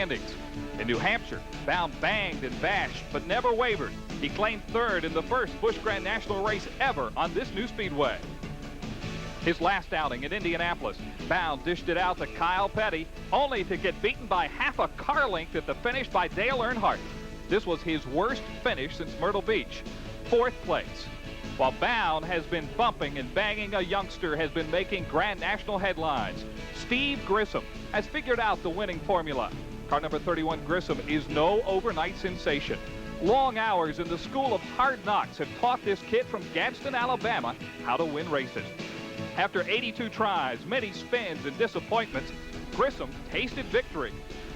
standings. In New Hampshire, Bound banged and bashed, but never wavered. He claimed third in the first Busch Grand National race ever on this new speedway. His last outing in Indianapolis, Bound dished it out to Kyle Petty, only to get beaten by half a car length at the finish by Dale Earnhardt. This was his worst finish since Myrtle Beach, 4th place. While Bound has been bumping and banging, a youngster has been making Grand National headlines. Steve Grissom has figured out the winning formula. Car number 31 Grissom is no overnight sensation. Long hours in the school of hard knocks have taught this kid from Gadsden, Alabama, how to win races. After 82 tries, many spins, and disappointments, Grissom tasted victory.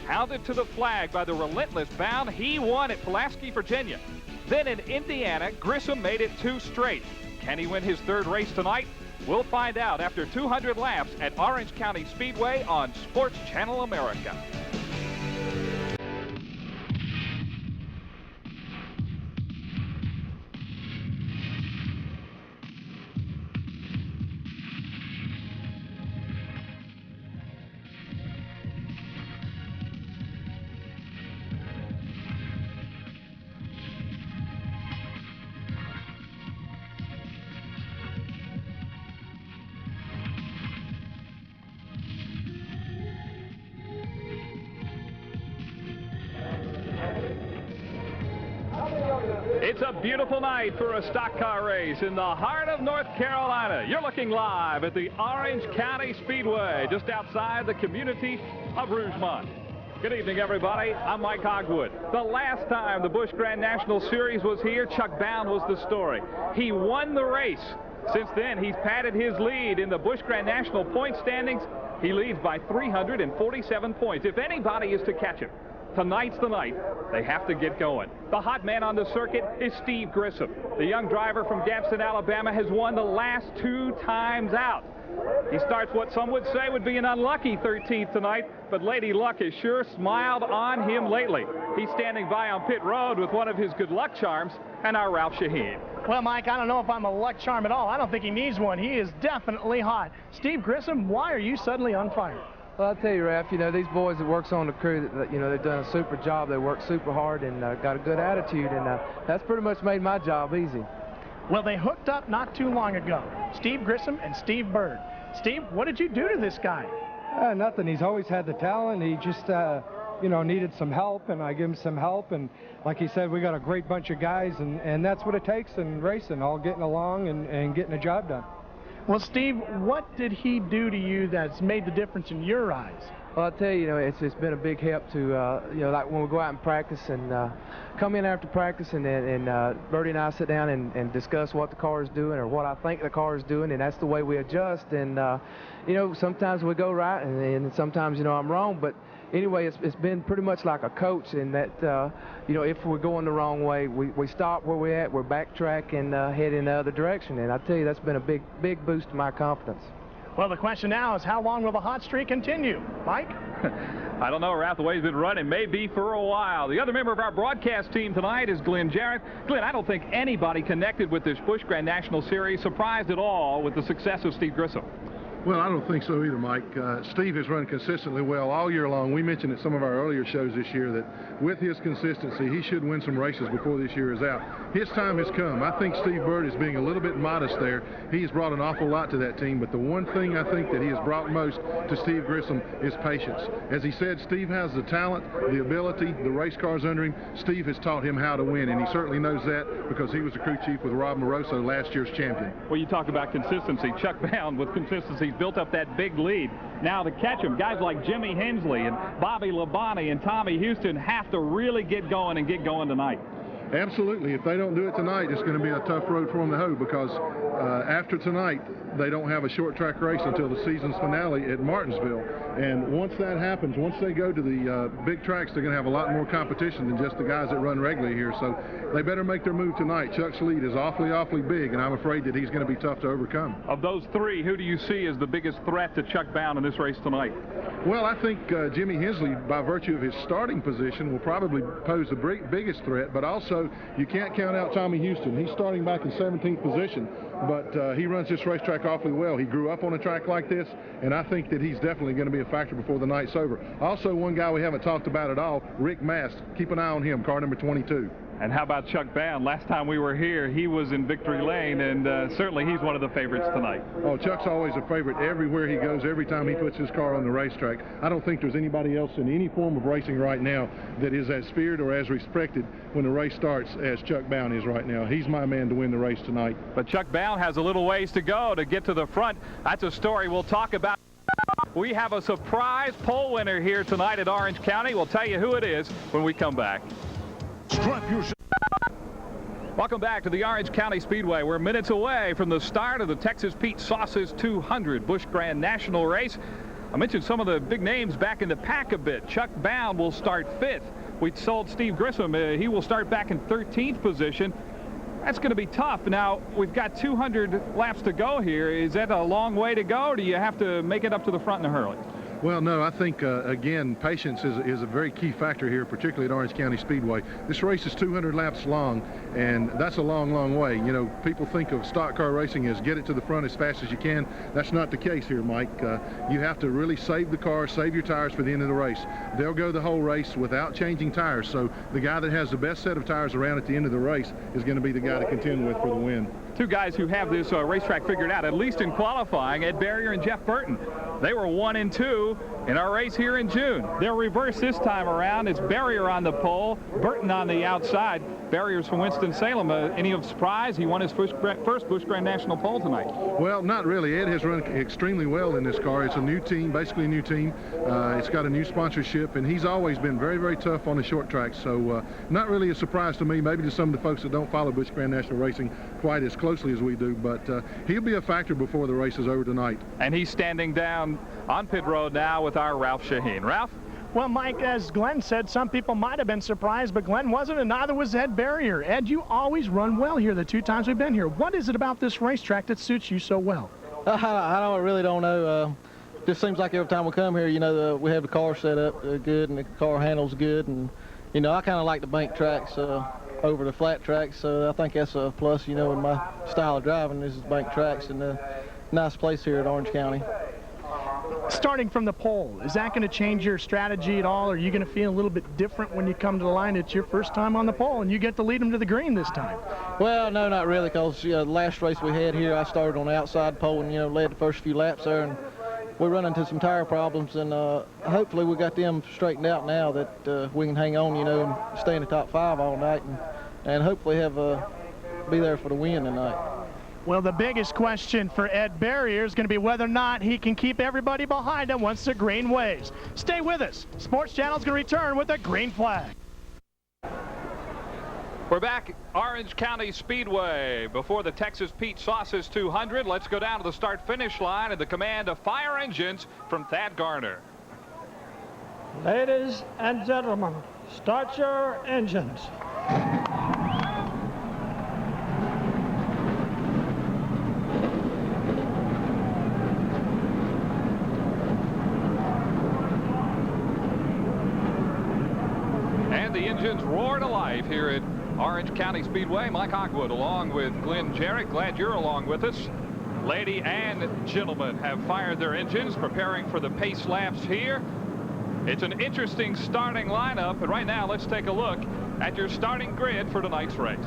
Hounded to the flag by the relentless Bound, he won at Pulaski, Virginia. Then in Indiana, Grissom made it 2 straight. Can he win his 3rd race tonight? We'll find out after 200 laps at Orange County Speedway on Sports Channel America. It's a beautiful night for a stock car race in the heart of North Carolina. You're looking live at the Orange County Speedway, just outside the community of Rougemont. Good evening, everybody. I'm Mike Hogwood. The last time the Busch Grand National Series was here, Chuck Bound was the story. He won the race. Since then, he's padded his lead in the Busch Grand National point standings. He leads by 347 points. If anybody is to catch him, tonight's the night. They have to get going. The hot man on the circuit is Steve Grissom. The young driver from Gadsden, Alabama, has won the last 2 times out. He starts what some would say would be an unlucky 13th tonight, but Lady Luck has sure smiled on him lately. He's standing by on pit road with one of his good luck charms, and our Ralph Shaheen. Well, Mike, I don't know if I'm a luck charm at all. I don't think he needs one. He is definitely hot. Steve Grissom, why are you suddenly on fire? Well, I'll tell you, Ralph, you know, these boys that works on the crew, they've done a super job. They work super hard and got a good attitude, and that's pretty much made my job easy. Well, they hooked up not too long ago, Steve Grissom and Steve Bird. Steve, what did you do to this guy? Nothing. He's always had the talent. He just, needed some help, and I give him some help. And like he said, we got a great bunch of guys, and that's what it takes in racing, all getting along and getting the job done. Well, Steve, what did he do to you that's made the difference in your eyes? Well, I'll tell you, it's been a big help to, like when we go out and practice and come in after practice and Bertie and I sit down and discuss what the car is doing or what I think the car is doing, and that's the way we adjust. And, sometimes we go right and sometimes, I'm wrong, but anyway, it's been pretty much like a coach in that, if we're going the wrong way, we stop where we're at, we're backtrack and head in the other direction. And I tell you, that's been a big boost to my confidence. Well, the question now is, how long will the hot streak continue? Mike? I don't know, Ralph. The way he's been running may be for a while. The other member of our broadcast team tonight is Glenn Jarrett. Glenn, I don't think anybody connected with this Busch Grand National Series surprised at all with the success of Steve Grissom. Well, I don't think so either, Mike. Steve has run consistently well all year long. We mentioned at some of our earlier shows this year that with his consistency, he should win some races before this year is out. His time has come. I think Steve Bird is being a little bit modest there. He has brought an awful lot to that team, but the one thing I think that he has brought most to Steve Grissom is patience. As he said, Steve has the talent, the ability, the race cars under him. Steve has taught him how to win, and he certainly knows that because he was the crew chief with Rob Moroso, last year's champion. Well, you talk about consistency. Chuck Bound with consistency built up that big lead. Now to catch him, guys like Jimmy Hensley and Bobby Labonte and Tommy Houston have to really get going tonight. Absolutely. If they don't do it tonight, it's going to be a tough road for them to hoe because after tonight, they don't have a short track race until the season's finale at Martinsville. And once that happens, once they go to the big tracks, they're going to have a lot more competition than just the guys that run regularly here. So they better make their move tonight. Chuck's lead is awfully big, and I'm afraid that he's going to be tough to overcome. Of those 3, who do you see as the biggest threat to Chuck Bound in this race tonight? Well, I think Jimmy Hensley, by virtue of his starting position, will probably pose the biggest threat, but also Also, you can't count out Tommy Houston. He's starting back in 17th position, but he runs this racetrack awfully well. He grew up on a track like this, and I think that he's definitely going to be a factor before the night's over. Also, one guy we haven't talked about at all, Rick Mast. Keep an eye on him, car number 22. And how about Chuck Bound? Last time we were here, he was in victory lane, and certainly he's one of the favorites tonight. Oh, Chuck's always a favorite everywhere he goes, every time he puts his car on the racetrack. I don't think there's anybody else in any form of racing right now that is as feared or as respected when the race starts as Chuck Bound is right now. He's my man to win the race tonight. But Chuck Bound has a little ways to go to get to the front. That's a story we'll talk about. We have a surprise pole winner here tonight at Orange County. We'll tell you who it is when we come back. Strap yourself. Welcome back to the Orange County Speedway. We're minutes away from the start of the Texas Pete Sauces 200 Busch Grand National Race. I mentioned some of the big names back in the pack a bit. Chuck Bound will start 5th. We sold Steve Grissom. He will start back in 13th position. That's going to be tough. Now, we've got 200 laps to go here. Is that a long way to go, or do you have to make it up to the front in a hurry? Well, no, I think, again, patience is a very key factor here, particularly at Orange County Speedway. This race is 200 laps long, and that's a long, long way. You know, people think of stock car racing as get it to the front as fast as you can. That's not the case here, Mike. You have to really save the car, save your tires for the end of the race. They'll go the whole race without changing tires, so the guy that has the best set of tires around at the end of the race is going to be the guy to contend with for the win. Two guys who have this racetrack figured out, at least in qualifying, Ed Barrier and Jeff Burton. They were 1 and 2 in our race here in June. They're reversed this time around. It's Barrier on the pole, Burton on the outside. Barrier's from Winston-Salem. Any of surprise? He won his first Busch Grand National pole tonight. Well, not really. Ed has run extremely well in this car. It's a new team, basically a new team. It's got a new sponsorship, and he's always been very, very tough on the short track. So not really a surprise to me, maybe to some of the folks that don't follow Busch Grand National Racing quite as closely as we do, but he'll be a factor before the race is over tonight. And he's standing down on pit road now with our Ralph Shaheen. Ralph? Well, Mike, as Glenn said, some people might have been surprised, but Glenn wasn't, and neither was Ed Barrier. Ed, you always run well here the 2 times we've been here. What is it about this racetrack that suits you so well? I really don't know. Just seems like every time we come here, you know, we have the car set up good and the car handles good, and you know, I kind of like the bank tracks over the flat tracks, so I think that's a plus, you know, in my style of driving. This is bank tracks and a nice place here at Orange County. Starting from the pole, is that going to change your strategy at all? Are you going to feel a little bit different when you come to the line? It's your first time on the pole, and you get to lead them to the green this time. Well, no, not really, because the last race we had here, I started on the outside pole and, you know, led the first few laps there, and we run into some tire problems, and hopefully we got them straightened out now that we can hang on, you know, and stay in the top 5 all night, and hopefully have be there for the win tonight. Well, the biggest question for Ed Barrier is going to be whether or not he can keep everybody behind him once the green waves. Stay with us. Sports Channel is going to return with a green flag. We're back at Orange County Speedway before the Texas Pete Sauces 200. Let's go down to the start-finish line at the command of Fire Engines from Thad Garner. Ladies and gentlemen, start your engines. And the engines roar to life here at Orange County Speedway. Mike Hogwood along with Glenn Jarrett. Glad you're along with us. Lady and gentlemen have fired their engines, preparing for the pace laps here. It's an interesting starting lineup, but right now let's take a look at your starting grid for tonight's race.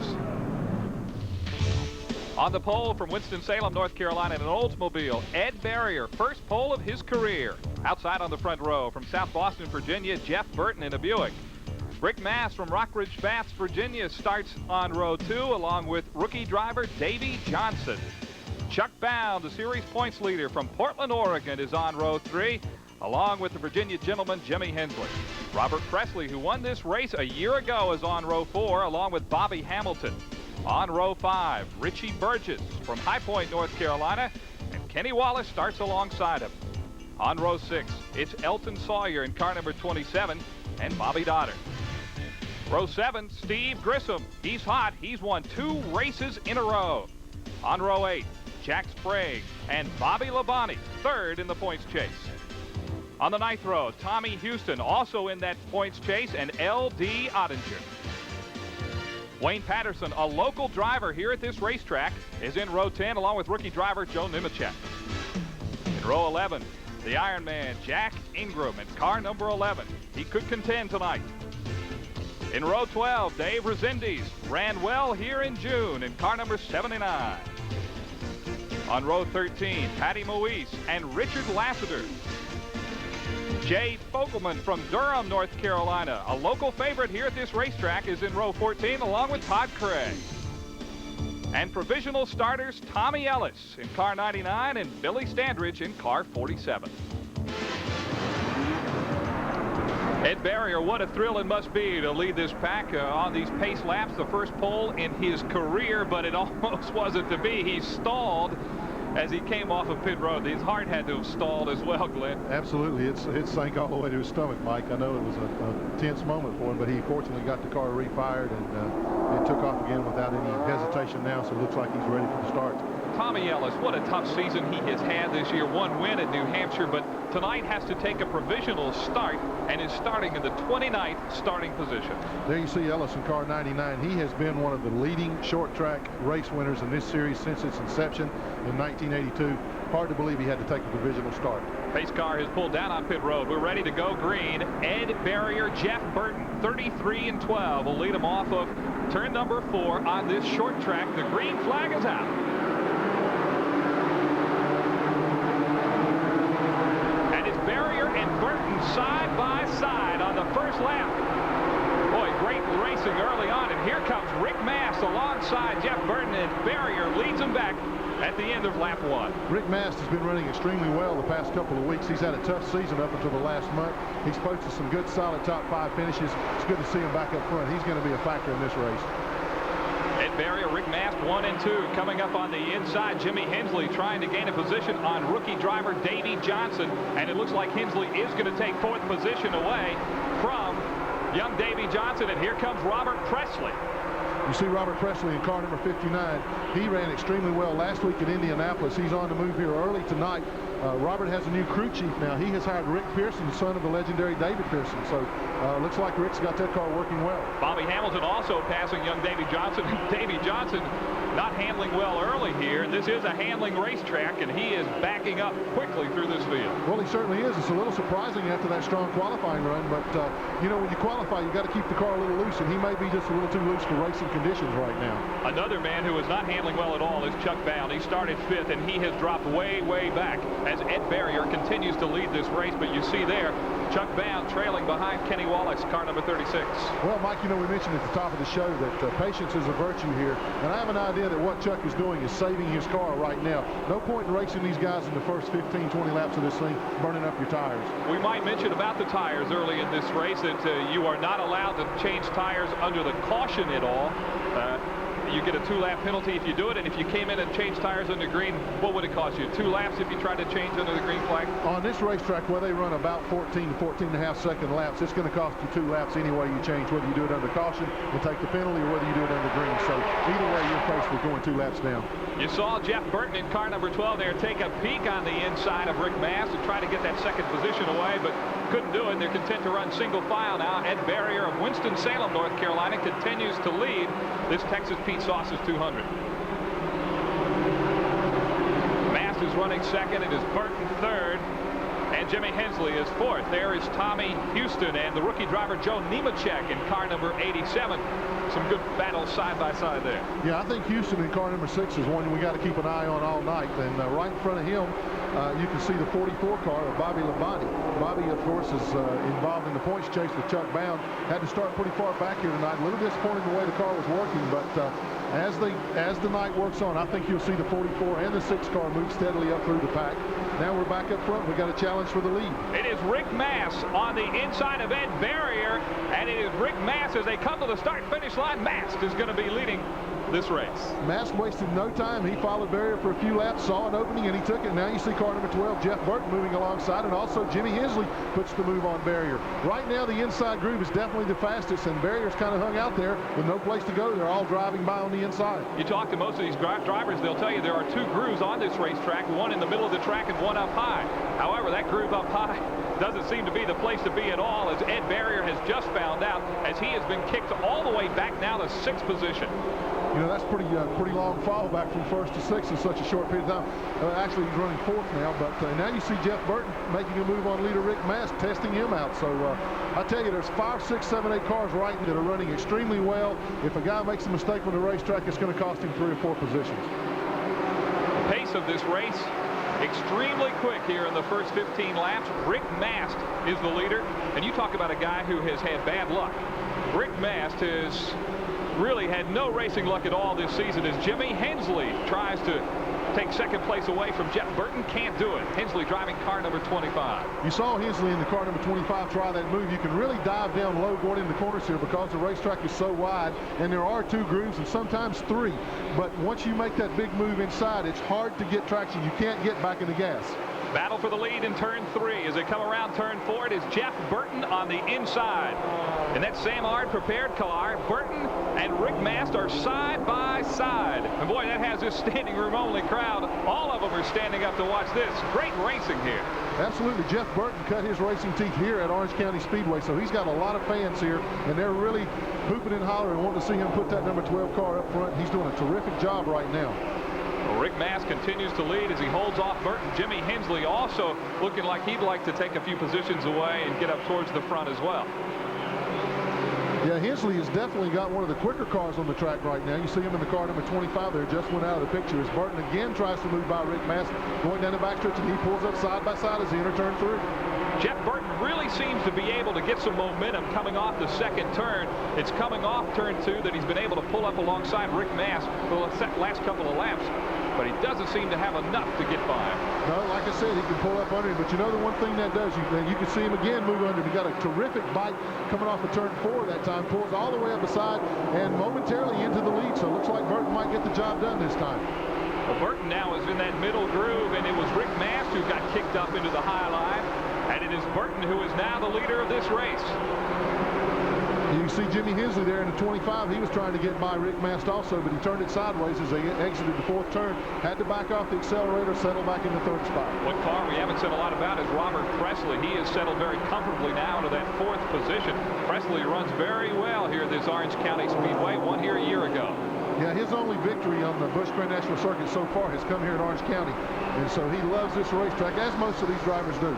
On the pole from Winston-Salem, North Carolina, in an Oldsmobile, Ed Barrier, first pole of his career. Outside on the front row from South Boston, Virginia, Jeff Burton in a Buick. Rick Mast from Rockridge Baths, Virginia, starts on row 2 along with rookie driver Davey Johnson. Chuck Bound, the series points leader from Portland, Oregon, is on row 3 along with the Virginia gentleman Jimmy Hensley. Robert Presley, who won this race a year ago, is on row 4 along with Bobby Hamilton. On row 5, Richie Burgess from High Point, North Carolina, and Kenny Wallace starts alongside him. On row 6, it's Elton Sawyer in car number 27 and Bobby Dotter. Row 7, Steve Grissom. He's hot. He's won 2 races in a row. On row 8, Jack Sprague and Bobby Labonte, third in the points chase. On the 9th row, Tommy Houston, also in that points chase, and L.D. Ottinger. Wayne Patterson, a local driver here at this racetrack, is in row 10 along with rookie driver Joe Nemechek. In row 11, the Ironman Jack Ingram in car number 11. He could contend tonight. In row 12, Dave Rezendes ran well here in June in car number 79. On row 13, Patty Moise and Richard Lassiter. Jay Fogelman from Durham, North Carolina, a local favorite here at this racetrack, is in row 14 along with Todd Craig. And provisional starters Tommy Ellis in car 99 and Billy Standridge in car 47. Ed Barrier, what a thrill it must be to lead this pack on these pace laps, the first pole in his career, but it almost wasn't to be. He stalled as he came off of pit road. His heart had to have stalled as well, Glenn. Absolutely. It sank all the way to his stomach, Mike. I know it was a tense moment for him, but he fortunately got the car refired and it took off again without any hesitation now, so it looks like he's ready for the start. Tommy Ellis, what a tough season he has had this year. One win at New Hampshire, but tonight has to take a provisional start and is starting in the 29th starting position. There you see Ellis in car 99. He has been one of the leading short track race winners in this series since its inception in 1982. Hard to believe he had to take a provisional start. Pace car has pulled down on pit road. We're ready to go green. Ed Barrier, Jeff Burton, 33 and 12 will lead him off of turn number 4 on this short track. The green flag is out. Barrier and Burton side by side on the first lap. Boy, great racing early on, and here comes Rick Mast alongside Jeff Burton, and Barrier leads him back at the end of lap 1. Rick Mast has been running extremely well the past couple of weeks. He's had a tough season up until the last month. He's posted some good, solid top 5 finishes. It's good to see him back up front. He's going to be a factor in this race. Ed Barrier, Rick Mast 1 and 2. Coming up on the inside, Jimmy Hensley trying to gain a position on rookie driver Davey Johnson. And it looks like Hensley is going to take 4th position away from young Davey Johnson. And here comes Robert Presley. You see Robert Presley in car number 59. He ran extremely well last week in Indianapolis. He's on the move here early tonight. Robert has a new crew chief now. He has hired Rick Pearson, son of the legendary David Pearson. So looks like Rick's got that car working well. Bobby Hamilton also passing young Davey Johnson. Davey Johnson not handling well early here. This is a handling racetrack, and he is backing up quickly through this field. Well, he certainly is. It's a little surprising after that strong qualifying run, but you know, when you qualify, you got to keep the car a little loose, and he may be just a little too loose for racing conditions right now. Another man who is not handling well at all is Chuck Bound. He started 5th, and he has dropped way, way back as Ed Barrier continues to lead this race. But you see there, Chuck Bound trailing behind Kenny Wallace, car number 36. Well, Mike, you know, we mentioned at the top of the show that patience is a virtue here, and I have an idea that what Chuck is doing is saving his car right now. No point in racing these guys in the first 15, 20 laps of this thing, burning up your tires. We might mention about the tires early in this race that you are not allowed to change tires under the caution at all. You get a 2-lap penalty if you do it, and if you came in and changed tires under green, what would it cost you? 2 laps if you tried to change under the green flag? On this racetrack, where they run about 14 to 14.5 second laps, it's going to cost you 2 laps any way you change, whether you do it under caution and take the penalty or whether you do it under green. So either way, you're faced with going 2 laps down. You saw Jeff Burton in car number 12 there take a peek on the inside of Rick Mast to try to get that 2nd position away, but couldn't do it. They're content to run single file now. Ed Barrier of Winston-Salem, North Carolina, continues to lead this Texas Pete Sauces 200. Mast is running 2nd. It is Burton 3rd. And Jimmy Hensley is 4th. There is Tommy Houston and the rookie driver Joe Nemechek in car number 87. Some good battles side by side there. Yeah, I think Houston in car number 6 is one we got to keep an eye on all night. And right in front of him, you can see the 44 car of Bobby Labonte. Bobby, of course, is involved in the points chase with Chuck Bound. Had to start pretty far back here tonight. A little disappointed the way the car was working, but as the night works on, I think you'll see the 44 and the 6 car move steadily up through the pack. Now we're back up front. We got a challenge for the lead. It is Rick Mast on the inside of Ed Barrier, and it is Rick Mast as they come to the start-finish line. Mast is going to be leading this race. Mast wasted no time. He followed Barrier for a few laps, saw an opening, and he took it. Now you see car number 12, Jeff Burton, moving alongside, and also Jimmy Hensley puts the move on Barrier. Right now, the inside groove is definitely the fastest, and Barrier's kind of hung out there with no place to go. They're all driving by on the inside. You talk to most of these drivers, they'll tell you there are 2 grooves on this racetrack, one in the middle of the track and one up high. However, that groove up high doesn't seem to be the place to be at all, as Ed Barrier has just found out as he has been kicked all the way back now to 6th position. You know, that's pretty long fall back from 1st to 6th in such a short period of time. Actually, he's running 4th now, but now you see Jeff Burton making a move on leader Rick Mast, testing him out. So I tell you, there's 5, 6, 7, 8 cars right that are running extremely well. If a guy makes a mistake on the racetrack, it's going to cost him 3 or 4 positions. The pace of this race, extremely quick here in the first 15 laps. Rick Mast is the leader, and you talk about a guy who has had bad luck. Rick Mast has really had no racing luck at all this season as Jimmy Hensley tries to take 2nd place away from Jeff Burton. Can't do it. Hensley driving car number 25. You saw Hensley in the car number 25 try that move. You can really dive down low going into the corners here because the racetrack is so wide, and there are 2 grooves and sometimes 3. But once you make that big move inside, it's hard to get traction. You can't get back in the gas. Battle for the lead in turn 3. As they come around turn 4, it is Jeff Burton on the inside. In that Sam Ard prepared car, Burton and Rick Mast are side by side. And boy, that has this standing room only crowd. All of them are standing up to watch this. Great racing here. Absolutely. Jeff Burton cut his racing teeth here at Orange County Speedway, so he's got a lot of fans here, and they're really hooping and hollering, wanting to see him put that number 12 car up front. He's doing a terrific job right now. Rick Mast continues to lead as he holds off Burton. Jimmy Hensley also looking like he'd like to take a few positions away and get up towards the front as well. Yeah, Hensley has definitely got one of the quicker cars on the track right now. You see him in the car number 25 there, just went out of the picture as Burton again tries to move by Rick Mast, going down the backstretch, and he pulls up side by side as he enters turn 3. Jeff Burton really seems to be able to get some momentum coming off the 2nd turn. It's coming off turn 2 that he's been able to pull up alongside Rick Mast for the last couple of laps, but he doesn't seem to have enough to get by him. No, like I said, he can pull up under him, but you know the one thing that does, you can see him again move under him. He got a terrific bite coming off of turn 4 that time, pulls all the way up the side and momentarily into the lead, so it looks like Burton might get the job done this time. Well, Burton now is in that middle groove, and it was Rick Mast who got kicked up into the high line. And it is Burton who is now the leader of this race. You can see Jimmy Hensley there in the 25. He was trying to get by Rick Mast also, but he turned it sideways as they exited the 4th turn. Had to back off the accelerator, settle back in the 3rd spot. What car we haven't said a lot about is Robert Presley. He has settled very comfortably now into that 4th position. Presley runs very well here at this Orange County Speedway. Won here a year ago. Yeah, his only victory on the Busch Grand National Circuit so far has come here at Orange County. And so he loves this racetrack, as most of these drivers do.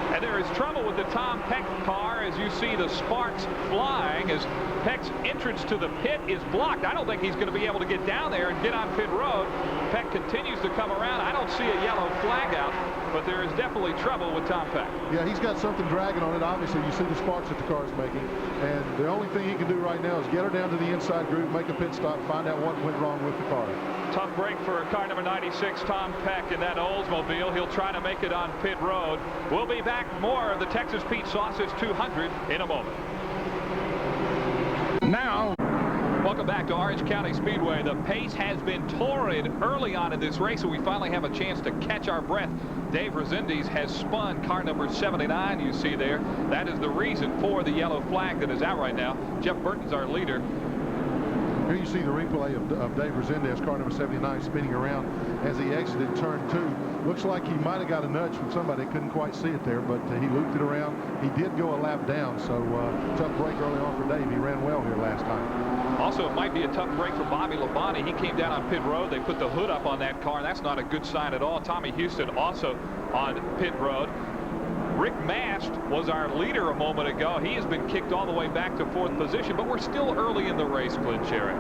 And there is trouble with the Tom Peck car as you see the sparks flying as Peck's entrance to the pit is blocked. I don't think he's going to be able to get down there and get on pit road. Peck continues to come around. I don't see a yellow flag out, but there is definitely trouble with Tom Peck. Yeah, he's got something dragging on it. Obviously, you see the sparks that the car is making. And the only thing he can do right now is get her down to the inside groove, make a pit stop, find out what went wrong with the car. Tough break for car number 96, Tom Peck, in that Oldsmobile. He'll try to make it on pit road. We'll be back more of the Texas Pete Sausage 200 in a moment. Now, welcome back to Orange County Speedway. The pace has been torrid early on in this race, and we finally have a chance to catch our breath. Dave Rezendes has spun car number 79, you see there. That is the reason for the yellow flag that is out right now. Jeff Burton's our leader. Here you see the replay of Dave Rezendes, car number 79, spinning around as he exited turn 2. Looks like he might have got a nudge from somebody. Couldn't quite see it there, but he looped it around. He did go a lap down, so tough break early on for Dave. He ran well here last time. Also, it might be a tough break for Bobby Labonte. He came down on pit road. They put the hood up on that car, and that's not a good sign at all. Tommy Houston also on pit road. Rick Mast was our leader a moment ago. He has been kicked all the way back to 4th position, but we're still early in the race, Glenn Sherrick.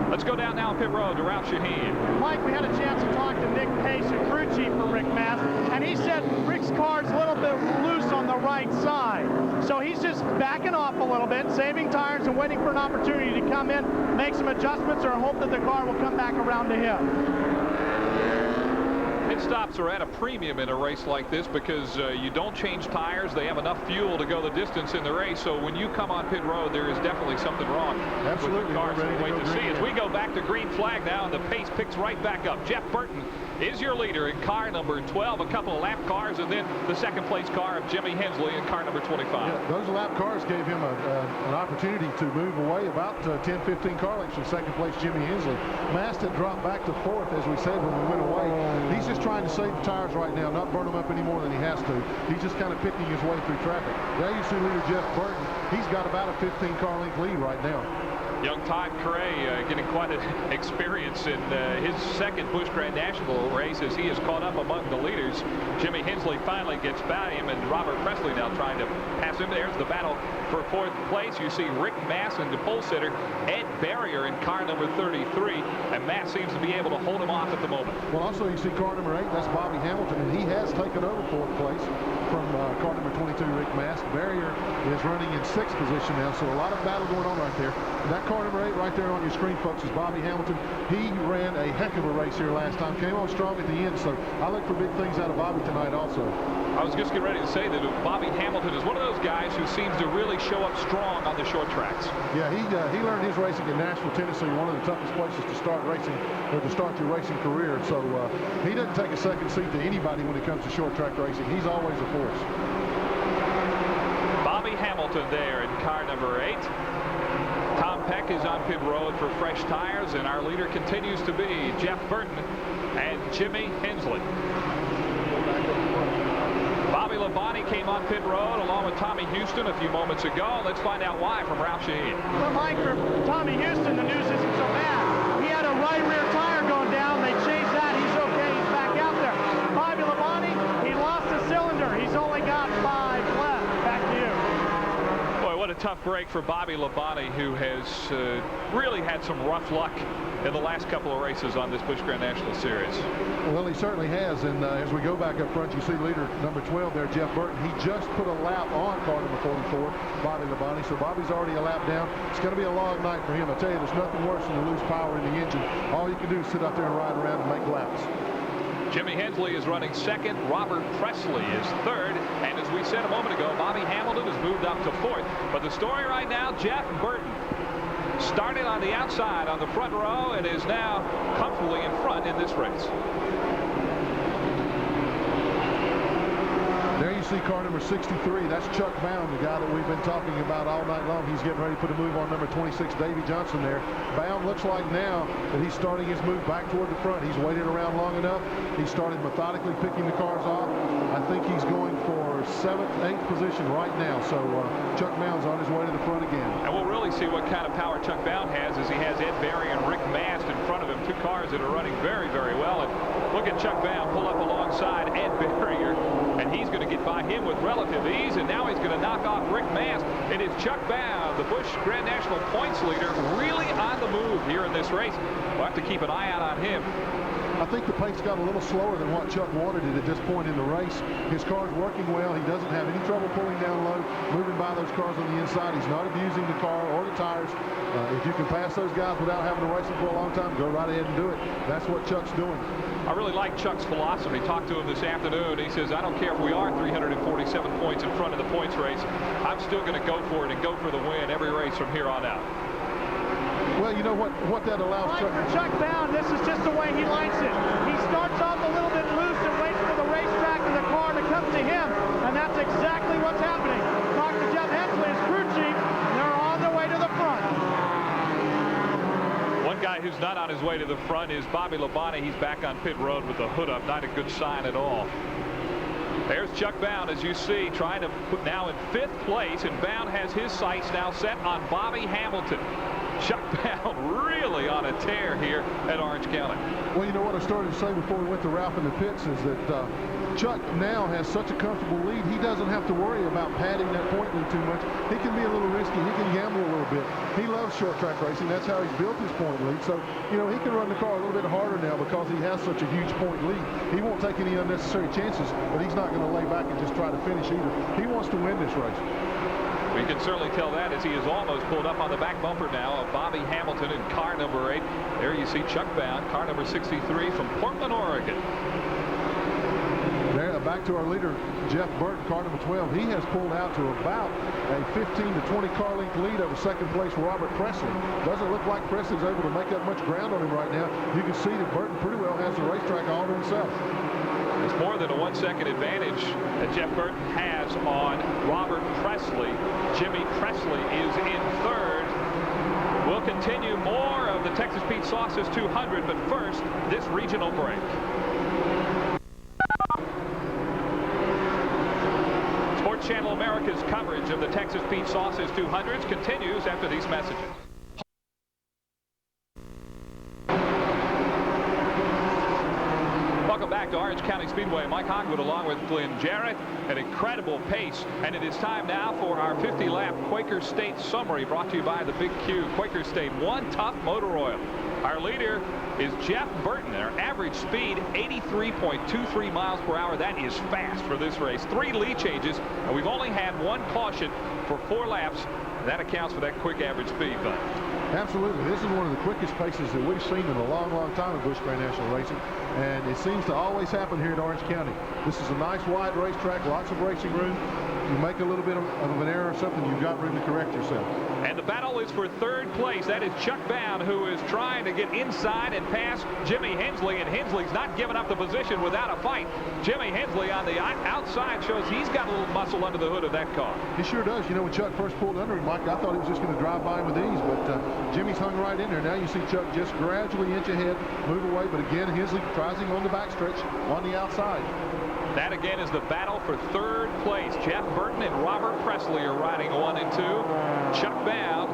Let's go down now pit road to Ralph Shaheen. Mike, we had a chance to talk to Nick Pace, the crew chief for Rick Mast, and he said Rick's car's a little bit loose on the right side. So he's just backing off a little bit, saving tires and waiting for an opportunity to come in, make some adjustments, or hope that the car will come back around to him. Pit stops are at a premium in a race like this because you don't change tires. They have enough fuel to go the distance in the race. So when you come on pit road, there is definitely something wrong Absolutely. with the cars. We'll wait to see. As we go back to green flag now, and the pace picks right back up. Jeff Burton is your leader in car number 12, a couple of lap cars, and then the 2nd place car of Jimmy Hensley in car number 25. Yeah, those lap cars gave him an opportunity to move away about 10-15 car lengths from 2nd place Jimmy Hensley. Mast had dropped back to 4th, as we said when we went away. He's just trying to save the tires right now, not burn them up any more than he has to. He's just kind of picking his way through traffic. There you see leader Jeff Burton he's got about a 15-car length lead right now. Young Todd Cray getting quite an experience in his second Busch Grand National race as he is caught up among the leaders. Jimmy Hensley finally gets by him, and Robert Presley now trying to pass him. There's the battle for fourth place. You see Rick Mast and the pole sitter Ed Barrier in car number 33, and Mast seems to be able to hold him off at the moment. Well, also you see car number 8, that's Bobby Hamilton, and he has taken over fourth place from car number 22, Rick Mast. Barrier is running in 6th position now, so a lot of battle going on right there. And that car number 8 right there on your screen, folks, is Bobby Hamilton. He ran a heck of a race here last time, came on strong at the end, so I look for big things out of Bobby tonight also. I was just getting ready to say that Bobby Hamilton is one of those guys who seems to really show up strong on the short tracks. Yeah, he learned his racing in Nashville, Tennessee, one of the toughest places to start racing, or to start your racing career. So he doesn't take a second seat to anybody when it comes to short track racing. He's always a force. Bobby Hamilton there in car number 8. Tom Peck is on pit road for fresh tires, and our leader continues to be Jeff Burton and Jimmy Hensley. Bobby Labonte came on pit road along with Tommy Houston a few moments ago. Let's find out why from Ralph Shaheen. Well, Mike, for Tommy Houston, the news isn't so bad. He had a right rear tire going down. They changed that. He's okay. He's back out there. Bobby Labonte, he lost a cylinder. He's only got 5 left. Back to you. Boy, what a tough break for Bobby Labonte, who has really had some rough luck in the last couple of races on this Busch Grand National Series. Well, he certainly has, and as we go back up front, you see leader number 12 there, Jeff Burton. He just put a lap on car number 44, Bobby Labonte, so Bobby's already a lap down. It's going to be a long night for him. I tell you, there's nothing worse than to lose power in the engine. All you can do is sit out there and ride around and make laps. Jimmy Hensley is running 2nd. Robert Presley is 3rd. And as we said a moment ago, Bobby Hamilton has moved up to 4th. But the story right now, Jeff Burton started on the outside on the front row and is now comfortably in front in this race. There you see car number 63. That's Chuck Bound, the guy that we've been talking about all night long. He's getting ready to put a move on number 26, Davey Johnson there. Bound looks like now that he's starting his move back toward the front. He's waited around long enough. He started methodically picking the cars off. I think he's going for 7th, 8th position right now. So Chuck Bound's on his way to the front again. And we'll really see what kind of power Chuck Bound has as he has Ed Barry and Rick Mast in front of him. 2 cars that are running very, very well. And look at Chuck Bound pull up alongside Ed Barrier, and he's going to get by him with relative ease, and now he's going to knock off Rick Mast. It is Chuck Bound, the Busch Grand National points leader, really on the move here in this race. We'll have to keep an eye out on him. I think the pace got a little slower than what Chuck wanted it at this point in the race. His car's working well. He doesn't have any trouble pulling down low, moving by those cars on the inside. He's not abusing the car or the tires. If you can pass those guys without having to race them for a long time, go right ahead and do it. That's what Chuck's doing. I really like Chuck's philosophy. Talked to him this afternoon. He says, I don't care if we are 347 points in front of the points race. I'm still going to go for it and go for the win every race from here on out. Well, you know what that allows Chuck. For Chuck Bound, this is just the way he likes it. He starts off a little bit loose and waits for the racetrack and the car to come to him, and that's exactly what's happening. Talk to Jeff Hensley, his crew chief, and they're on their way to the front. One guy who's not on his way to the front is Bobby Labonte. He's back on pit road with the hood up. Not a good sign at all. There's Chuck Bound, as you see, trying to put now in 5th place, and Bound has his sights now set on Bobby Hamilton. Chuck Bound really on a tear here at Orange County. Well, you know what I started to say before we went to Ralph in the pits is that Chuck now has such a comfortable lead. He doesn't have to worry about padding that point lead too much. He can be a little risky. He can gamble a little bit. He loves short track racing. That's how he's built his point lead. So, you know, he can run the car a little bit harder now because he has such a huge point lead. He won't take any unnecessary chances, but he's not going to lay back and just try to finish either. He wants to win this race. We can certainly tell that as he is almost pulled up on the back bumper now of Bobby Hamilton in car number 8. There you see Chuck Bound, car number 63 from Portland, Oregon. There, back to our leader, Jeff Burton, car number 12. He has pulled out to about a 15 to 20 car length lead over 2nd place Robert Presley. Doesn't look like Presley's able to make up much ground on him right now. You can see that Burton pretty well has the racetrack all to himself. It's more than a 1-second advantage that Jeff Burton has on Robert Presley. Jimmy Presley is in 3rd. We'll continue more of the Texas Pete Sauces 200, but first, this regional break. Sports Channel America's coverage coverage of the Texas Pete Sauces 200s continues after these messages. Welcome back to Orange County Speedway. Mike Hogwood along with Glenn Jarrett. An incredible pace. And it is time now for our 50-lap Quaker State summary brought to you by the Big Q. Quaker State, one tough motor oil. Our leader is Jeff Burton. Our average speed, 83.23 miles per hour. That is fast for this race. 3 lead changes, and we've only had 1 caution for 4 laps. That accounts for that quick average speed, Glenn. Absolutely. This is one of the quickest paces that we've seen in a long, long time in Busch Grand National Racing, and it seems to always happen here at Orange County. This is a nice wide racetrack, lots of racing room. You make a little bit of an error or something, you've got room to correct yourself. And the battle is for 3rd place. That is Chuck Bound, who is trying to get inside and past Jimmy Hensley, and Hensley's not giving up the position without a fight. Jimmy Hensley on the outside shows he's got a little muscle under the hood of that car. He sure does. You know, when Chuck first pulled under him, Mike, I thought he was just going to drive by him with ease, but Jimmy's hung right in there. Now you see Chuck just gradually inch ahead, move away, but again, Hensley tries him on the backstretch on the outside. That again is the battle for 3rd place. Jeff Burton and Robert Presley are riding 1 and 2. Chuck Bound,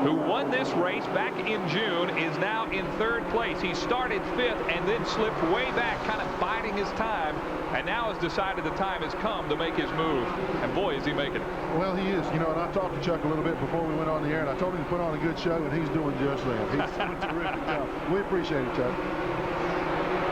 who won this race back in June, is now in 3rd place. He started 5th and then slipped way back, kind of biding his time, and now has decided the time has come to make his move. And boy, is he making it. Well, he is. You know, and I talked to Chuck a little bit before we went on the air, and I told him to put on a good show, and he's doing just that. He's doing a terrific job. We appreciate it, Chuck.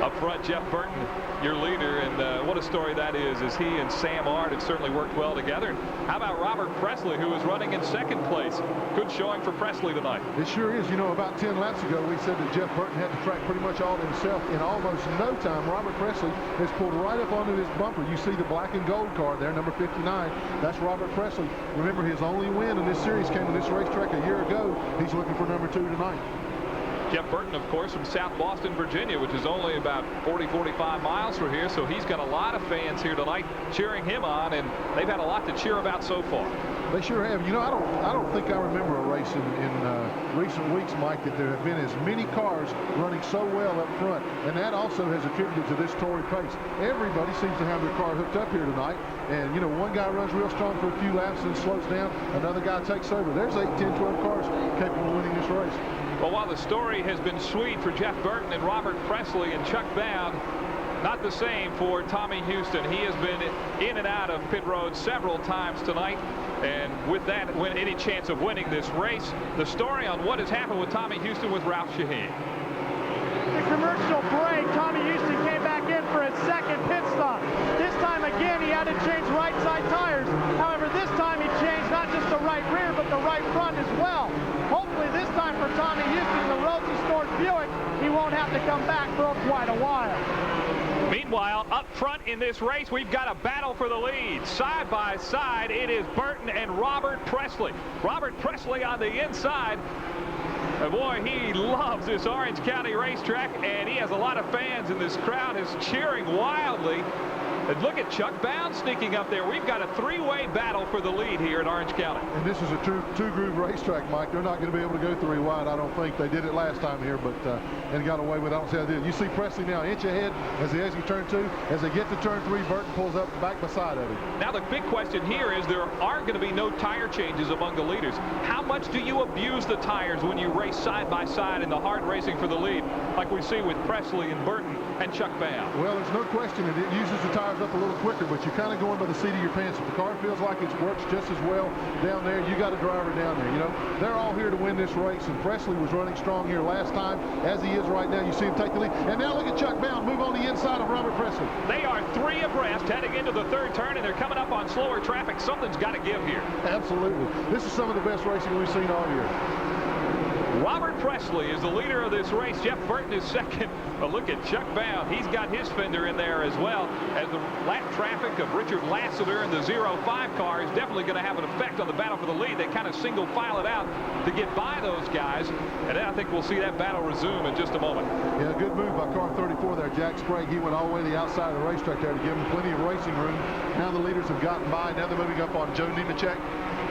Up front, Jeff Burton, your leader, and what a story that is, as he and Sam Ard have certainly worked well together. And how about Robert Presley, who is running in 2nd place? Good showing for Presley tonight. It sure is. You know, about 10 laps ago, we said that Jeff Burton had the track pretty much all to himself. In almost no time, Robert Presley has pulled right up onto his bumper. You see the black and gold car there, number 59. That's Robert Presley. Remember, his only win in this series came to this racetrack a year ago. He's looking for number 2 tonight. Jeff Burton, of course, from South Boston, Virginia, which is only about 40-45 miles from here, so he's got a lot of fans here tonight cheering him on, and they've had a lot to cheer about so far. They sure have. You know, I don't think I remember a race in recent weeks, Mike, that there have been as many cars running so well up front, and that also has attributed to this torrid pace. Everybody seems to have their car hooked up here tonight, and, you know, one guy runs real strong for a few laps and slows down, another guy takes over. There's 8, 10, 12 cars capable of winning this race. Well, while the story has been sweet for Jeff Burton and Robert Presley and Chuck Bound, not the same for Tommy Houston. He has been in and out of pit road several times tonight, and with that, when any chance of winning this race, the story on what has happened with Tommy Houston with Ralph Shaheen. The commercial break, Tommy Houston came back in for his 2nd pit stop. This time again, he had to change right side tires. However, this time he changed not just the right rear, but the right front as well. Hopefully this time for Tommy Houston, the Rosie Stores Buick, he won't have to come back for quite a while. Meanwhile, up front in this race, we've got a battle for the lead. Side by side, it is Burton and Robert Presley. Robert Presley on the inside. And boy, he loves this Orange County racetrack, and he has a lot of fans, and this crowd is cheering wildly. And look at Chuck Bound sneaking up there. We've got a 3-way battle for the lead here in Orange County. And this is a two-groove racetrack, Mike. They're not going to be able to go 3 wide, I don't think. They did it last time here, but and got away with it. I don't see how they did. You see Presley now inch ahead as they exit turn 2. As they get to turn 3, Burton pulls up back beside of him. Now the big question here is there are going to be no tire changes among the leaders. How much do you abuse the tires when you race side by side in the hard racing for the lead, like we see with Presley and Burton and Chuck Bound? Well, there's no question that it uses the tires up a little quicker, but you're kind of going by the seat of your pants. If the car feels like it works just as well down there, you got a driver down there. You know, they're all here to win this race, and Presley was running strong here last time, as he is right now. You see him take the lead, and now look at Chuck Bound move on the inside of Robert Presley. They are 3 abreast heading into the 3rd turn, and they're coming up on slower traffic. Something's got to give here. Absolutely. This is some of the best racing we've seen all year. Robert Presley is the leader of this race. Jeff Burton is 2nd. But look at Chuck Bound. He's got his fender in there as well, as the lap traffic of Richard Lassiter and the 05 car is definitely going to have an effect on the battle for the lead. They kind of single file it out to get by those guys, and then I think we'll see that battle resume in just a moment. Yeah, good move by car 34 there, Jack Sprague. He went all the way to the outside of the racetrack there to give him plenty of racing room. Now the leaders have gotten by. Now they're moving up on Joe Nemechek.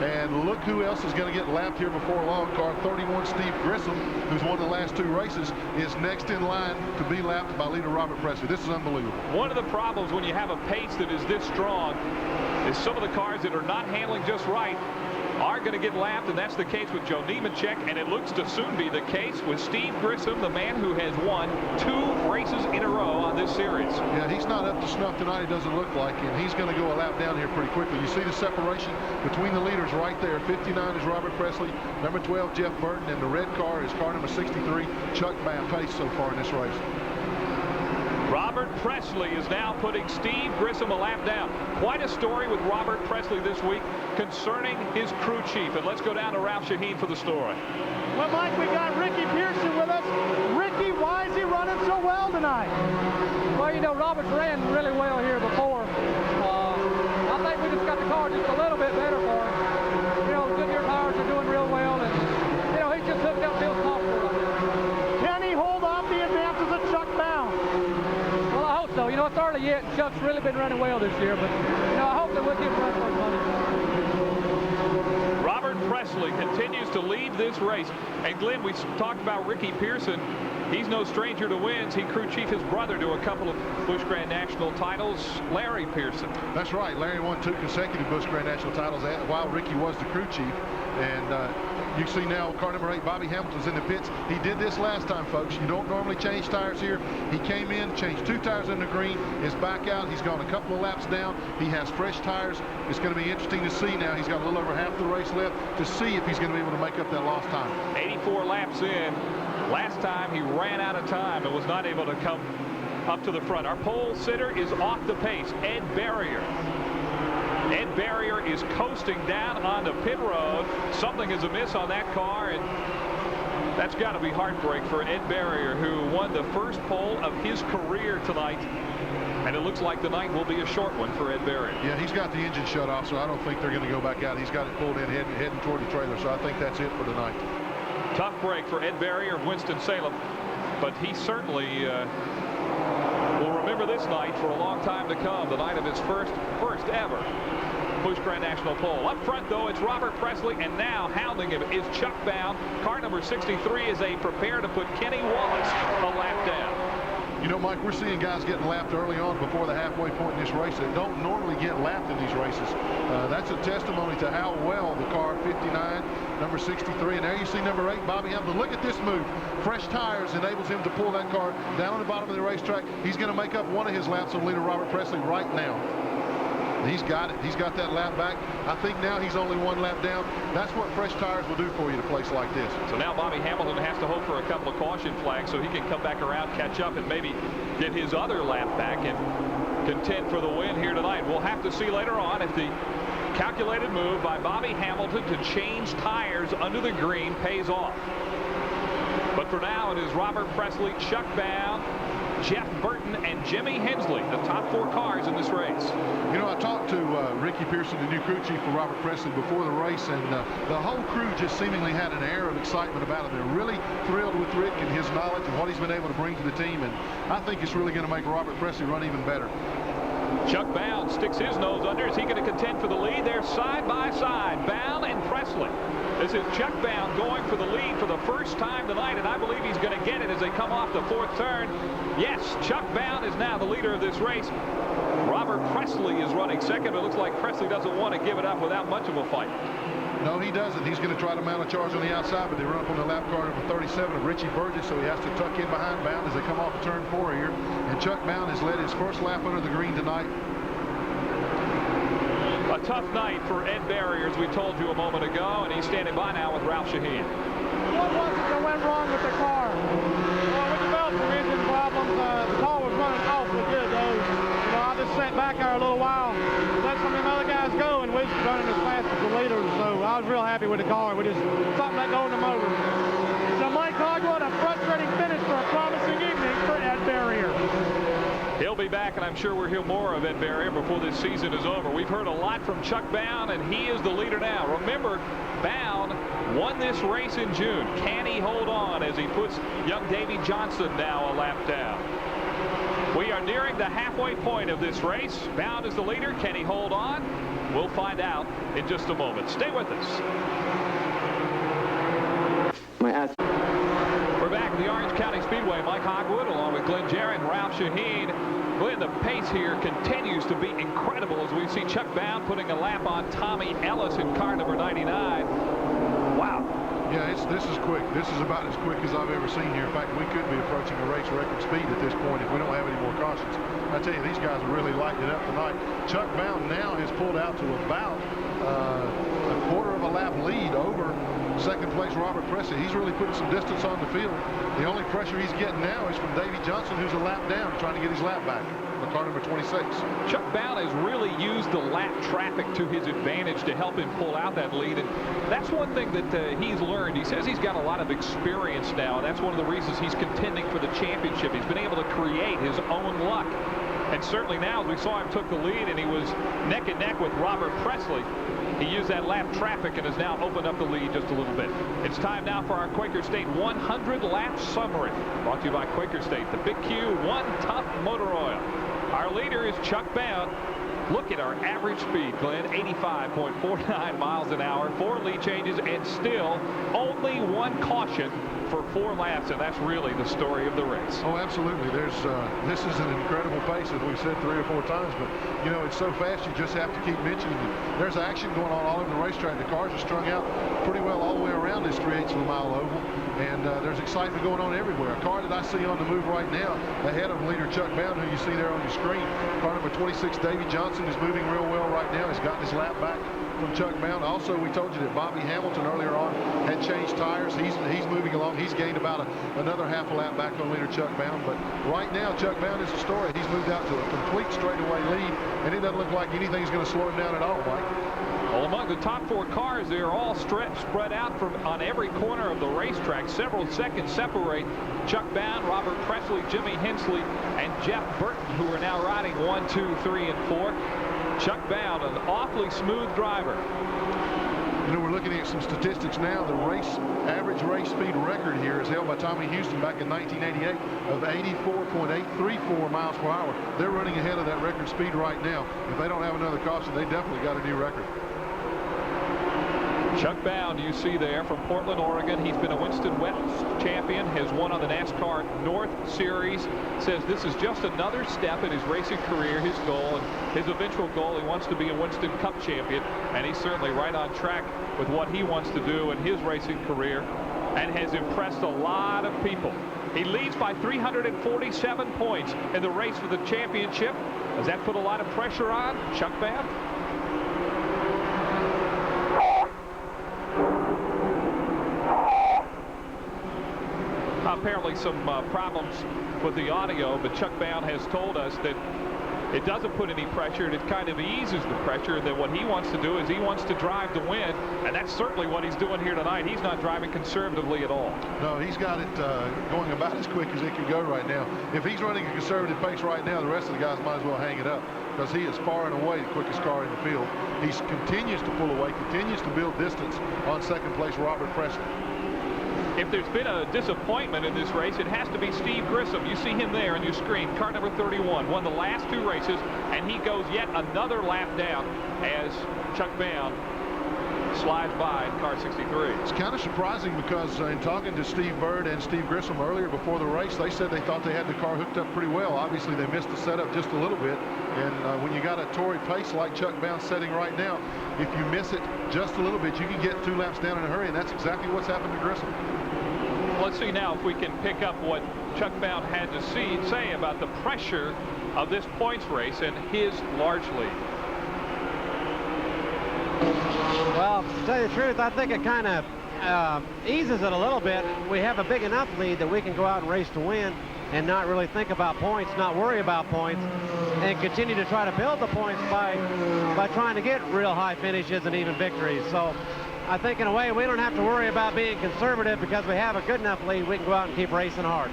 And look who else is going to get lapped here before long. Car 31, Steve Grissom, who's won the last 2 races, is next in line to be lapped by leader Robert Presley. This is unbelievable. One of the problems when you have a pace that is this strong is some of the cars that are not handling just right are going to get lapped, and that's the case with Joe Nemechek, and it looks to soon be the case with Steve Grissom, the man who has won 2 races in a row on this series. Yeah, he's not up to snuff tonight, it doesn't look like, and he's going to go a lap down here pretty quickly. You see the separation between the leaders right there. 59 is Robert Presley, number 12 Jeff Burton, and the red car is car number 63 Chuck Bass. Pace so far in this race. Robert Presley is now putting Steve Grissom a lap down. Quite a story with Robert Presley this week concerning his crew chief. And let's go down to Ralph Shaheen for the story. Well, Mike, we got Ricky Pearson with us. Ricky, why is he running so well tonight? Well, you know, Robert's ran really well here before. I think we just got the car just a little bit better for him. You know, Goodyear tires are doing real well, and, you know, he's just hooked up Bill Coster right now. Can he hold off the advances of Chuck Bound? Well, I hope so. You know, it's early yet. Chuck's really been running well this year, but, you know, I hope that we'll give him run for his money. Robert Presley continues to lead this race. And Glenn, we talked about Ricky Pearson. He's no stranger to wins. He crew chief his brother to a couple of Busch Grand National titles, Larry Pearson. That's right. Larry won 2 consecutive Busch Grand National titles while Ricky was the crew chief. And you see now car number 8, Bobby Hamilton's in the pits. He did this last time, folks. You don't normally change tires here. He came in, changed 2 tires in the green, is back out. He's gone a couple of laps down. He has fresh tires. It's going to be interesting to see now. He's got a little over half the race left to see if he's going to be able to make up that lost time. 84 laps in. Last time he ran out of time and was not able to come up to the front. Our pole sitter is off the pace, Ed Barrier. Ed Barrier is coasting down on the pit road. Something is amiss on that car, and that's got to be heartbreak for Ed Barrier, who won the first pole of his career tonight. And it looks like the night will be a short one for Ed Barrier. Yeah, he's got the engine shut off, so I don't think they're going to go back out. He's got it pulled in, heading toward the trailer, so I think that's it for tonight. Tough break for Ed Barrier of Winston-Salem, but he certainly will remember this night for a long time to come, the night of his first ever Busch Grand National pole. Up front, though, it's Robert Presley, and now hounding him is Chuck Bound. Car number 63 is a prepare to put Kenny Wallace a lap down. You know, Mike, we're seeing guys getting lapped early on before the halfway point in this race that don't normally get lapped in these races. That's a testimony to how well the car 59, number 63, and there you see number 8, Bobby Hamilton. Look at this move. Fresh tires enables him to pull that car down on the bottom of the racetrack. He's going to make up one of his laps on leader Robert Presley right now. He's got it. He's got that lap back. I think now he's only 1 lap down. That's what fresh tires will do for you at a place like this. So now Bobby Hamilton has to hope for a couple of caution flags so he can come back around, catch up, and maybe get his other lap back and contend for the win here tonight. We'll have to see later on if the calculated move by Bobby Hamilton to change tires under the green pays off. But for now, it is Robert Presley, Chuck Bound, Jeff Burton, and Jimmy Hensley, the top 4 cars in this race. You know, I talked to Ricky Pearson, the new crew chief for Robert Presley, before the race, and the whole crew just seemingly had an air of excitement about him. They're really thrilled with Rick and his knowledge and what he's been able to bring to the team, and I think it's really going to make Robert Presley run even better. Chuck Bound sticks his nose under. Is he going to contend for the lead? They're side by side, Bound and Presley. This is Chuck Bound going for the lead for the first time tonight, and I believe he's going to get it as they come off the 4th turn. Yes, Chuck Bound is now the leader of this race. Robert Presley is running second. It looks like Presley doesn't want to give it up without much of a fight. No, he doesn't. He's going to try to mount a charge on the outside, but they run up on the lap car number 37 of Richie Burgess, so he has to tuck in behind Bound as they come off of turn 4 here. And Chuck Bound has led his first lap under the green tonight. A tough night for Ed Barrier, as we told you a moment ago, and he's standing by now with Ralph Shaheen. What was it that went wrong with the car? Well, we developed some engine problems. The car was running awfully good, though. You know, I just sat back there a little while, let some of them other guys go, and we was running as fast as the leaders. So I was real happy with the car. We just something let go in the motor. So, Mike Hogg, what a frustrating finish for a promising evening for Ed Barrier. He'll be back, and I'm sure we'll hear more of Ed Barrier before this season is over. We've heard a lot from Chuck Bound, and he is the leader now. Remember, Bound won this race in June. Can he hold on as he puts young Davey Johnson now a lap down? We are nearing the halfway point of this race. Bound is the leader. Can he hold on? We'll find out in just a moment. Stay with us. We're back at the Orange County Speedway. Mike Hogwood along with Glenn Jarrett and Ralph Shaheen. Glenn, the pace here continues to be incredible as we see Chuck Bound putting a lap on Tommy Ellis in car number 99. Wow. Yeah, this is quick. This is about as quick as I've ever seen here. In fact, we could be approaching a race record speed at this point if we don't have any more cautions. I tell you, these guys are really lighting it up tonight. Chuck Bound now has pulled out to about a quarter of a lap lead over second place Robert Presley. He's really putting some distance on the field. The only pressure he's getting now is from Davey Johnson, who's a lap down, trying to get his lap back. Car number 26. Chuck Bound has really used the lap traffic to his advantage to help him pull out that lead, and that's one thing that he's learned. He says he's got a lot of experience now, and that's one of the reasons he's contending for the championship. He's been able to create his own luck, and certainly now as we saw him took the lead and he was neck and neck with Robert Presley, he used that lap traffic and has now opened up the lead just a little bit. It's time now for our Quaker State 100 lap summary, brought to you by Quaker State, the Big Q One Tough Motor Oil. Our leader is Chuck Bound. Look at our average speed, Glenn, 85.49 miles an hour, 4 lead changes, and still only 1 caution for 4 laps, and that's really the story of the race. Oh, absolutely. This is an incredible pace, as we've said 3 or 4 times, but you know, it's so fast you just have to keep mentioning it. There's action going on all over the racetrack. The cars are strung out pretty well all the way around this 3/8 of a mile oval, and there's excitement going on everywhere. A car that I see on the move right now ahead of leader Chuck Bound, who you see there on your screen, car number 26 Davey Johnson, is moving real well right now. He's gotten his lap back from Chuck Bound. Also, we told you that Bobby Hamilton earlier on had changed tires. He's moving along. He's gained about another half a lap back on leader Chuck Bound. But right now, Chuck Bound is the story. He's moved out to a complete straightaway lead, and it doesn't look like anything's going to slow him down at all, Mike. Well, among the top 4 cars, they are all spread out on every corner of the racetrack. Several seconds separate Chuck Bound, Robert Presley, Jimmy Hensley, and Jeff Burton, who are now riding 1, 2, 3, and 4. Chuck Bound, an awfully smooth driver. You know, we're looking at some statistics now. The average race speed record here is held by Tommy Houston back in 1988 of 84.834 miles per hour. They're running ahead of that record speed right now. If they don't have another caution, they definitely got a new record. Chuck Bound, you see there from Portland, Oregon. He's been a Winston West champion, has won on the NASCAR North Series. Says this is just another step in his racing career, his goal, and his eventual goal. He wants to be a Winston Cup champion, and he's certainly right on track with what he wants to do in his racing career, and has impressed a lot of people. He leads by 347 points in the race for the championship. Does that put a lot of pressure on Chuck Bound? Apparently some problems with the audio, but Chuck Bound has told us that it doesn't put any pressure. It kind of eases the pressure, that what he wants to do is he wants to drive to win, and that's certainly what he's doing here tonight. He's not driving conservatively at all. No, he's got it going about as quick as it can go right now. If he's running a conservative pace right now, the rest of the guys might as well hang it up, because he is far and away the quickest car in the field. He continues to pull away, continues to build distance on second place Robert Presley. If there's been a disappointment in this race, it has to be Steve Grissom. You see him there on your screen, car number 31, won the last 2 races, and he goes yet another lap down as Chuck Bound slides by in car 63. It's kind of surprising because in talking to Steve Bird and Steve Grissom earlier before the race, they said they thought they had the car hooked up pretty well. Obviously, they missed the setup just a little bit, and when you got a torrid pace like Chuck Bound setting right now, if you miss it just a little bit, you can get 2 laps down in a hurry, and that's exactly what's happened to Grissom. Let's see now if we can pick up what Chuck Bound had to say about the pressure of this points race and his large lead. Well, to tell you the truth, I think it kind of eases it a little bit. We have a big enough lead that we can go out and race to win and not really think about points, not worry about points, and continue to try to build the points by trying to get real high finishes and even victories. So I think in a way we don't have to worry about being conservative because we have a good enough lead. We can go out and keep racing hard.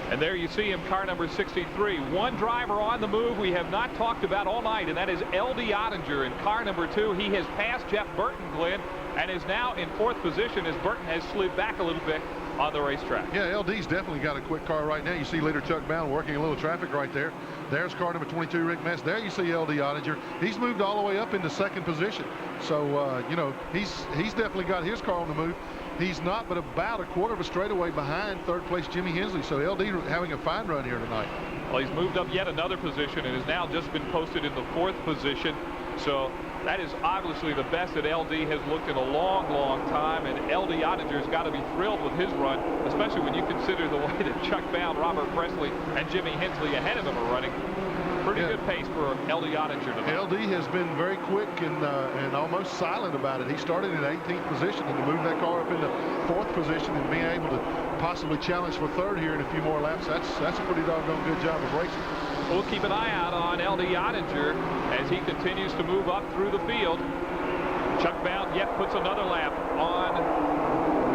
And there you see him, car number 63. One driver on the move we have not talked about all night, and that is L.D. Ottinger in car number 2. He has passed Jeff Burton, Glenn, and is now in 4th position as Burton has slid back a little bit on the racetrack. Yeah, LD's definitely got a quick car right now. You see leader Chuck Bound working a little traffic right there. There's car number 22, Rick Mast. There you see LD Ottinger. He's moved all the way up into second position. So, you know, he's definitely got his car on the move. He's not but about a quarter of a straightaway behind third place Jimmy Hensley. So LD having a fine run here tonight. Well, he's moved up yet another position and has now just been posted in the 4th position. So that is obviously the best that LD has looked in a long, long time. And LD Ottinger's got to be thrilled with his run, especially when you consider the way that Chuck Bound, Robert Presley, and Jimmy Hensley ahead of him are running. Pretty good pace for LD Ottinger tonight. LD has been very quick and almost silent about it. He started in 18th position, and to move that car up into 4th position and being able to possibly challenge for 3rd here in a few more laps, that's a pretty doggone good job of racing. We'll keep an eye out on LD Ottinger as he continues to move up through the field. Chuck Bound yet puts another lap on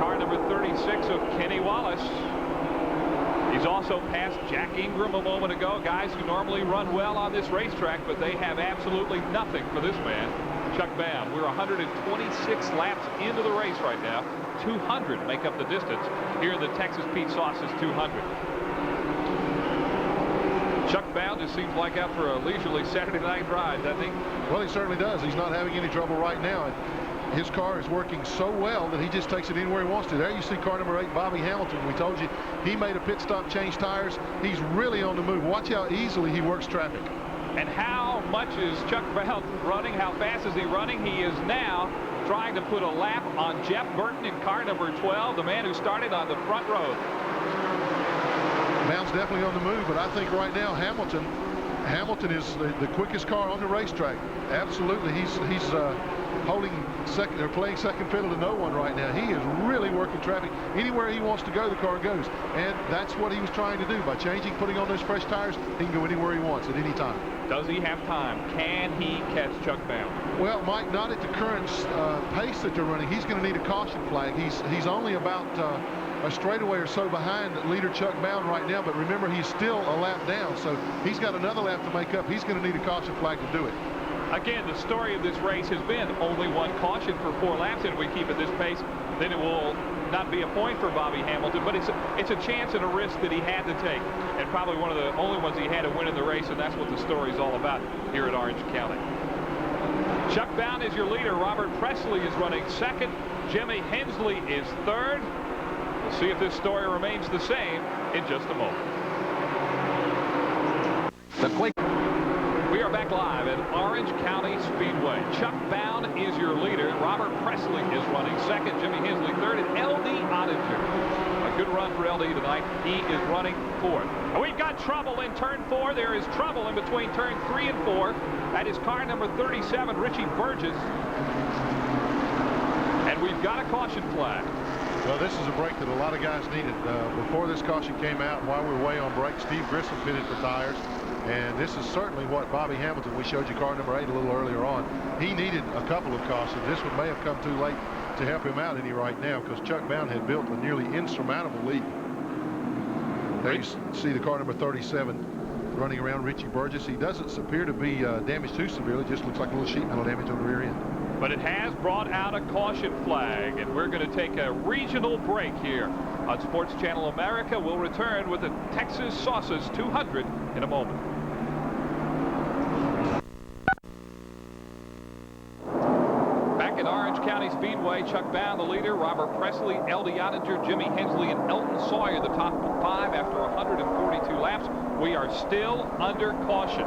car number 36 of Kenny Wallace. He's also passed Jack Ingram a moment ago, guys who normally run well on this racetrack, but they have absolutely nothing for this man, Chuck Bound. We're 126 laps into the race right now. 200 make up the distance here in the Texas Pete Sauces 200. Chuck Bound just seems like out for a leisurely Saturday night ride, doesn't he? Well, he certainly does. He's not having any trouble right now. His car is working so well that he just takes it anywhere he wants to. There you see car number 8, Bobby Hamilton. We told you he made a pit stop, changed tires. He's really on the move. Watch how easily he works traffic. And how much is Chuck Bound running? How fast is he running? He is now trying to put a lap on Jeff Burton in car number 12, the man who started on the front row. Bound's definitely on the move, but I think right now Hamilton is the quickest car on the racetrack. Absolutely, he's holding second or playing second fiddle to no one right now. He is really working traffic. Anywhere he wants to go, the car goes, and that's what he was trying to do by putting on those fresh tires. He can go anywhere he wants at any time. Does he have time? Can he catch Chuck Bound? Well, Mike, not at the current pace that they're running. He's going to need a caution flag. He's only about a straightaway or so behind leader Chuck Bound right now, but remember, he's still a lap down, so he's got another lap to make up. He's going to need a caution flag to do it. Again, the story of this race has been only one caution for 4 laps, and if we keep at this pace, then it will not be a point for Bobby Hamilton, but it's a chance and a risk that he had to take, and probably one of the only ones he had to win in the race, and that's what the story is all about here at Orange County. Chuck Bound is your leader. Robert Presley is running second. Jimmy Hensley is third. We'll see if this story remains the same in just a moment. We are back live at Orange County Speedway. Chuck Bound is your leader. Robert Presley is running second. Jimmy Hensley third, and LD Ottinger. A good run for LD tonight. He is running fourth. And we've got trouble in turn 4. There is trouble in between turn 3 and 4. That is car number 37, Richie Burgess. And we've got a caution flag. Well, this is a break that a lot of guys needed. Before this caution came out, while we were way on break, Steve Grissom pitted for tires. And this is certainly what Bobby Hamilton, we showed you car number 8 a little earlier on. He needed a couple of cautions. This one may have come too late to help him out any right now, because Chuck Bound had built a nearly insurmountable lead. There you see the car number 37 running around, Richie Burgess. He doesn't appear to be damaged too severely. Just looks like a little sheet metal damage on the rear end. But it has brought out a caution flag, and we're going to take a regional break here on Sports Channel America. We'll return with the Texas Sauces 200 in a moment. Back at Orange County Speedway, Chuck Bound, the leader, Robert Presley, LD Ottinger, Jimmy Hensley, and Elton Sawyer, the top 5 after 142 laps. We are still under caution.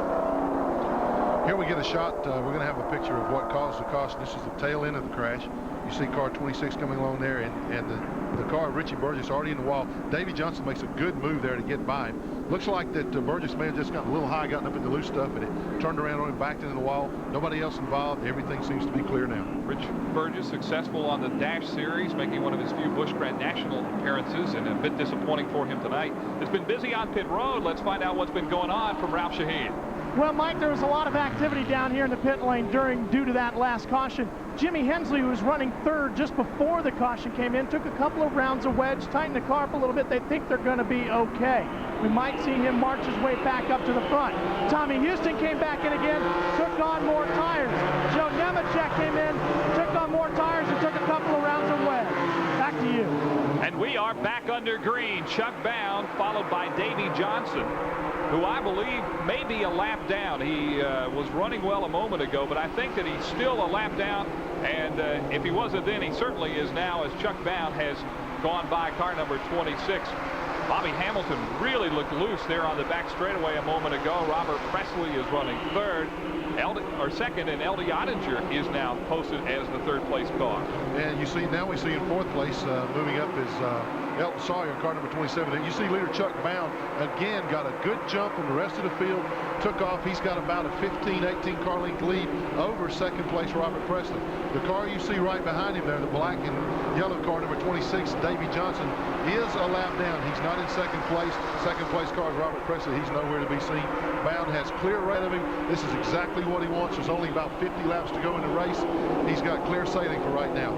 Here we get a shot. We're going to have a picture of what caused the caution. This is the tail end of the crash. You see car 26 coming along there, and the car of Richie Burgess already in the wall. Davey Johnson makes a good move there to get by him. Looks like that Burgess may have just gotten a little high, gotten up in the loose stuff, and it turned around on him, backed into the wall. Nobody else involved. Everything seems to be clear now. Rich Burgess successful on the Dash Series, making one of his few Busch Grand National appearances, and a bit disappointing for him tonight. It's been busy on pit road. Let's find out what's been going on from Ralph Shaheen. Well, Mike, there was a lot of activity down here in the pit lane due to that last caution. Jimmy Hensley, who was running third just before the caution came in, took a couple of rounds of wedge, tightened the car up a little bit. They think they're going to be okay. We might see him march his way back up to the front. Tommy Houston came back in again, took on more tires. Joe Nemechek came in, took on more tires, and took a couple of rounds of wedge. Back to you. And we are back under green. Chuck Bound, followed by Davey Johnson, who I believe may be a lap down. He was running well a moment ago, but I think that he's still a lap down. And if he wasn't then, he certainly is now, as Chuck Bound has gone by car number 26. Bobby Hamilton really looked loose there on the back straightaway a moment ago. Robert Presley is running second, and Eldie Ottinger is now posted as the third place car. And you see, now we see in fourth place moving up is Elton Sawyer, car number 27. And you see leader Chuck Bound again got a good jump from the rest of the field, took off. He's got about a 15-18 car length lead over second place Robert Presley. The car you see right behind him there, the black and yellow car number 26, Davey Johnson, is a lap down. He's not in second place. Second place car is Robert Presley. He's nowhere to be seen. Bound has clear right of him. This is exactly what he wants. There's only about 50 laps to go in the race. He's got clear sailing for right now.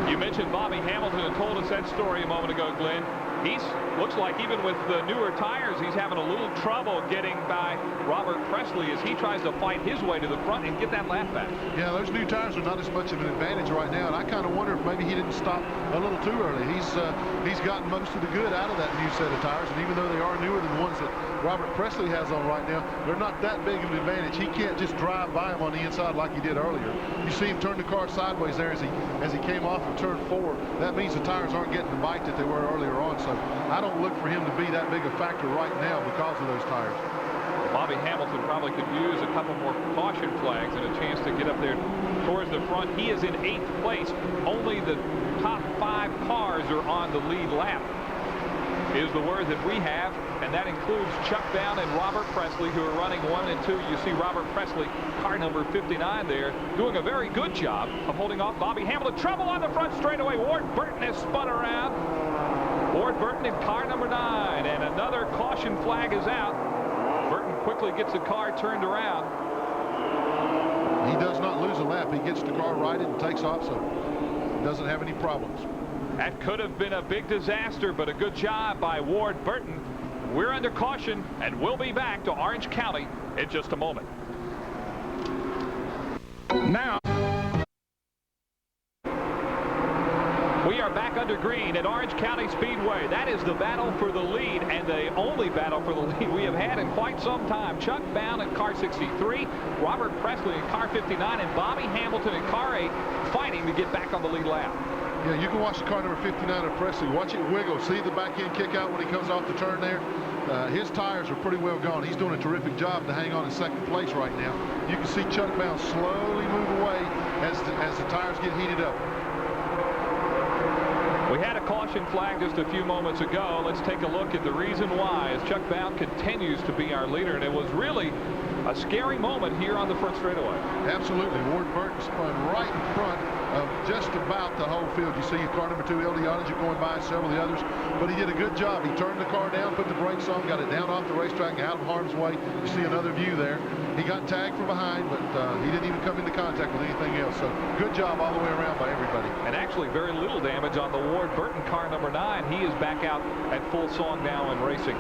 You mentioned Bobby Hamilton and told us that story a moment ago, Glenn. He looks like even with the newer tires, he's having a little trouble getting by Robert Presley as he tries to fight his way to the front and get that lap back. Yeah, those new tires are not as much of an advantage right now, and I kind of wonder if maybe he didn't stop a little too early. He's gotten most of the good out of that new set of tires, and even though they are newer than the ones that Robert Presley has on right now, they're not that big of an advantage. He can't just drive by him on the inside like he did earlier. You see him turn the car sideways there as he came off of turn 4. That means the tires aren't getting the bite that they were earlier on. So I don't look for him to be that big a factor right now because of those tires. Bobby Hamilton probably could use a couple more caution flags and a chance to get up there towards the front. He is in 8th place. Only the top 5 cars are on the lead lap, is the word that we have, and that includes Chuck Bound and Robert Presley, who are running 1 and 2. You see Robert Presley, car number 59 there, doing a very good job of holding off Bobby Hamilton. Trouble on the front straightaway. Ward Burton has spun around. Ward Burton in car number 9, and another caution flag is out. Burton quickly gets the car turned around. He does not lose a lap. He gets the car righted and takes off, so he doesn't have any problems. That could have been a big disaster, but a good job by Ward Burton. We're under caution, and we'll be back to Orange County in just a moment. Now, we are back under green at Orange County Speedway. That is the battle for the lead, and the only battle for the lead we have had in quite some time. Chuck Bound in car 63, Robert Presley in car 59, and Bobby Hamilton in car 8 fighting to get back on the lead lap. Yeah, you can watch the car number 59 of Presley. Watch it wiggle. See the back end kick out when he comes off the turn there. His tires are pretty well gone. He's doing a terrific job to hang on in second place right now. You can see Chuck Bound slowly move away as the tires get heated up. We had a caution flag just a few moments ago. Let's take a look at the reason why, as Chuck Bound continues to be our leader, and it was really a scary moment here on the front straightaway. Absolutely. Ward Burton spun right in front of just about the whole field. You see car number 2, Eldie Ottinger, going by several of the others, but he did a good job. He turned the car down, put the brakes on, got it down off the racetrack, out of harm's way. You see another view there. He got tagged from behind, but he didn't even come into contact with anything else. So good job all the way around by everybody. And actually very little damage on the Ward Burton car number 9. He is back out at full song now and racing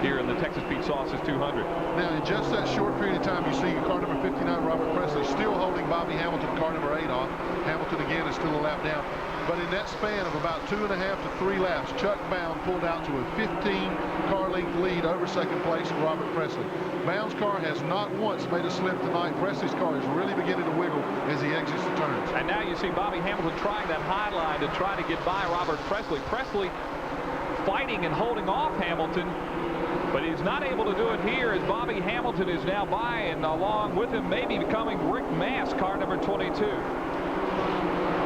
here in the Texas Pete Sauces 200. Now, in just that short period of time, you see car number 59, Robert Presley, still holding Bobby Hamilton, car number 8 off. Hamilton, again, is still a lap down. But in that span of about 2.5 to 3 laps, Chuck Bound pulled out to a 15-car length lead over second place Robert Presley. Bound's car has not once made a slip tonight. Presley's car is really beginning to wiggle as he exits the turns. And now you see Bobby Hamilton trying that high line to try to get by Robert Presley. Presley fighting and holding off Hamilton, but he's not able to do it here as Bobby Hamilton is now by, and along with him maybe becoming Rick Mast, car number 22.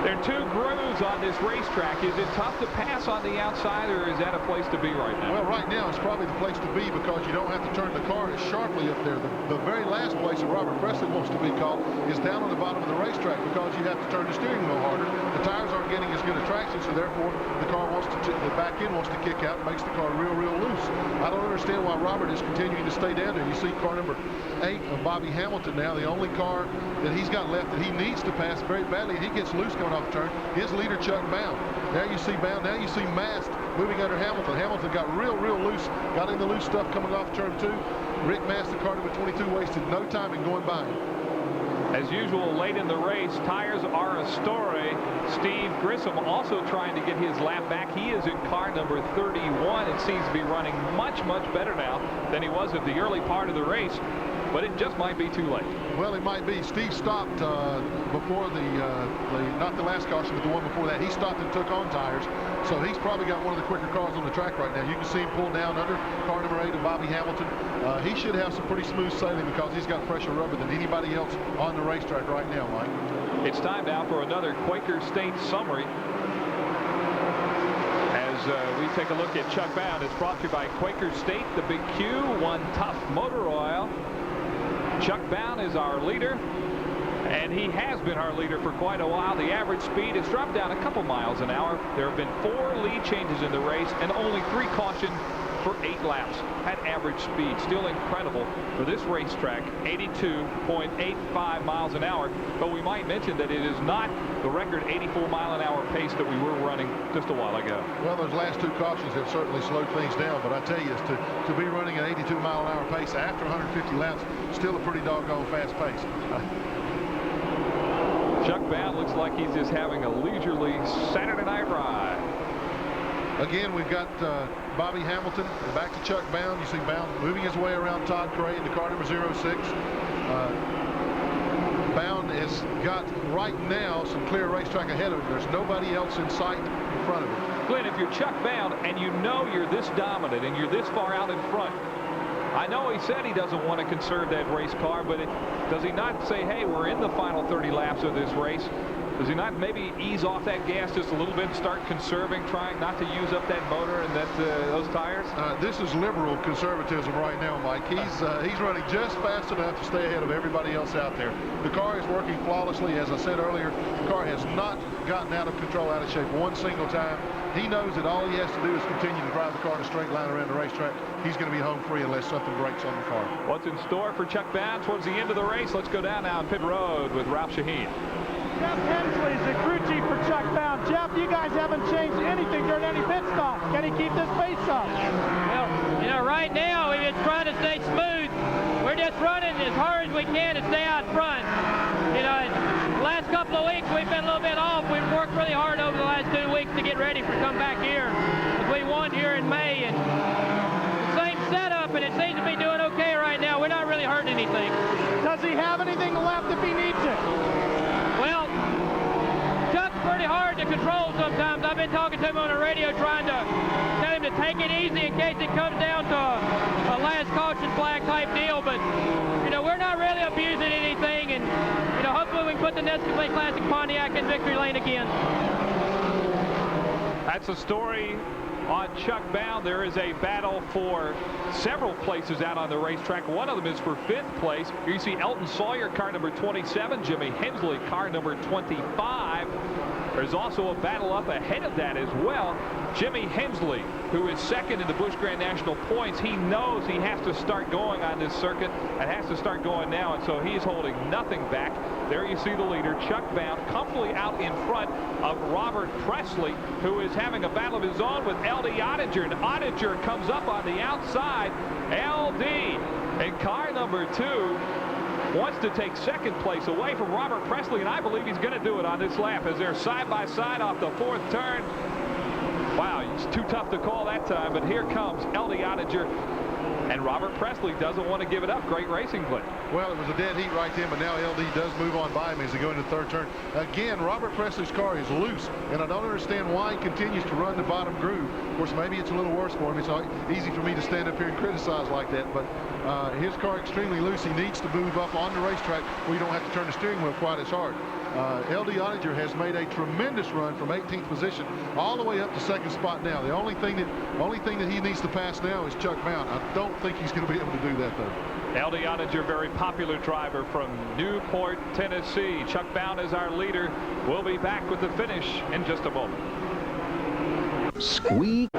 There are 2 grooves on this racetrack. Is it tough to pass on the outside, or is that a place to be right now? Well, right now it's probably the place to be because you don't have to turn the car as sharply up there. The very last place that Robert Presley wants to be caught is down on the bottom of the racetrack because you have to turn the steering wheel harder. The tires aren't getting as good a traction, so therefore the car wants to, the back end wants to kick out, makes the car real loose. I don't understand why Robert is continuing to stay down there. You see car number 8 of Bobby Hamilton now, the only car that he's got left that he needs to pass very badly, and he gets loose coming off the turn. His leader, Chuck Bound. Now you see Bound. Now you see Mast moving under Hamilton. Hamilton got real loose, got in the loose stuff coming off turn 2. Rick Mast, the car number 22, wasted no time in going by him. As usual, late in the race, tires are a story. Steve Grissom also trying to get his lap back. He is in car number 31 and seems to be running much, much better now than he was at the early part of the race. But it just might be too late. Well, it might be. Steve stopped before not the last caution, but the one before that. He stopped and took on tires. So he's probably got one of the quicker cars on the track right now. You can see him pull down under car number 8 of Bobby Hamilton. He should have some pretty smooth sailing because he's got fresher rubber than anybody else on the racetrack right now, Mike. It's time now for another Quaker State summary. As we take a look at Chuck Bound, it's brought to you by Quaker State, the Big Q, One Tough Motor Oil. Chuck Bound is our leader, and he has been our leader for quite a while. The average speed has dropped down a couple miles an hour. There have been 4 lead changes in the race and only 3 cautions for 8 laps at average speed. Still incredible for this racetrack, 82.85 miles an hour. But we might mention that it is not the record 84-mile-an-hour pace that we were running just a while ago. Well, those last 2 cautions have certainly slowed things down, but I tell you, to be running an 82-mile-an-hour pace after 150 laps, still a pretty doggone fast pace. Chuck Bound looks like he's just having a leisurely Saturday night ride. Again, we've got Bobby Hamilton back to Chuck Bound. You see Bound moving his way around Todd Cray in the car number 06. Bound has got right now some clear racetrack ahead of him. There's nobody else in sight in front of him. Glenn, if you're Chuck Bound and you know you're this dominant and you're this far out in front, I know he said he doesn't want to conserve that race car, but does he not say, hey, we're in the final 30 laps of this race? Does he not maybe ease off that gas just a little bit and start conserving, trying not to use up that motor and those tires? This is liberal conservatism right now, Mike. He's running just fast enough to stay ahead of everybody else out there. The car is working flawlessly. As I said earlier, the car has not gotten out of control, out of shape one single time. He knows that all he has to do is continue to drive the car in a straight line around the racetrack. He's going to be home free unless something breaks on the car. What's in store for Chuck Bound towards the end of the race? Let's go down now on pit road with Ralph Shaheen. Jeff Hensley's the crew chief for Chuck Bound. Jeff, you guys haven't changed anything during any pit stop. Can he keep this pace up? Well, you know, right now we've been trying to stay smooth. We're just running as hard as we can to stay out front. You know, the last couple of weeks we've been a little bit off. We've worked really hard over the last 2 weeks to get ready for come back here. We won here in May, and the same setup, and it seems to be doing okay right now. We're not really hurting anything. Does he have anything left if he needs it? Well, Chuck's pretty hard to control sometimes. I've been talking to him on the radio trying to tell him to take it easy in case it comes down to a last caution flag type deal. But, you know, we're not really abusing anything. And, you know, hopefully we can put the Nescafe Classic Pontiac in victory lane again. That's a story on Chuck Bound. There is a battle for several places out on the racetrack. One of them is for 5th place. Here you see Elton Sawyer, car number 27. Jimmy Hensley, car number 25. There's also a battle up ahead of that as well. Jimmy Hensley, who is 2nd in the Busch Grand National points, he knows he has to start going on this circuit and has to start going now, and so he's holding nothing back. There you see the leader, Chuck Bound, comfortably out in front of Robert Presley, who is having a battle of his own with LD Ottinger, and Ottinger comes up on the outside. LD in car number 2 wants to take 2nd place away from Robert Presley, and I believe he's going to do it on this lap as they're side by side off the 4th turn. Wow, it's too tough to call that time, but here comes LD Ottinger, and Robert Presley doesn't want to give it up. Great racing, Clint. Well, it was a dead heat right then, but now LD does move on by him as they go into the 3rd turn. Again, Robert Presley's car is loose, and I don't understand why he continues to run the bottom groove. Of course, maybe it's a little worse for him. It's easy for me to stand up here and criticize like that, but his car extremely loose. He needs to move up on the racetrack where you don't have to turn the steering wheel quite as hard. LD Ottinger has made a tremendous run from 18th position all the way up to 2nd spot now. The only thing that he needs to pass now is Chuck Bound. I don't think he's going to be able to do that, though. LD Ottinger, very popular driver from Newport, Tennessee. Chuck Bound is our leader. We'll be back with the finish in just a moment. Squeak.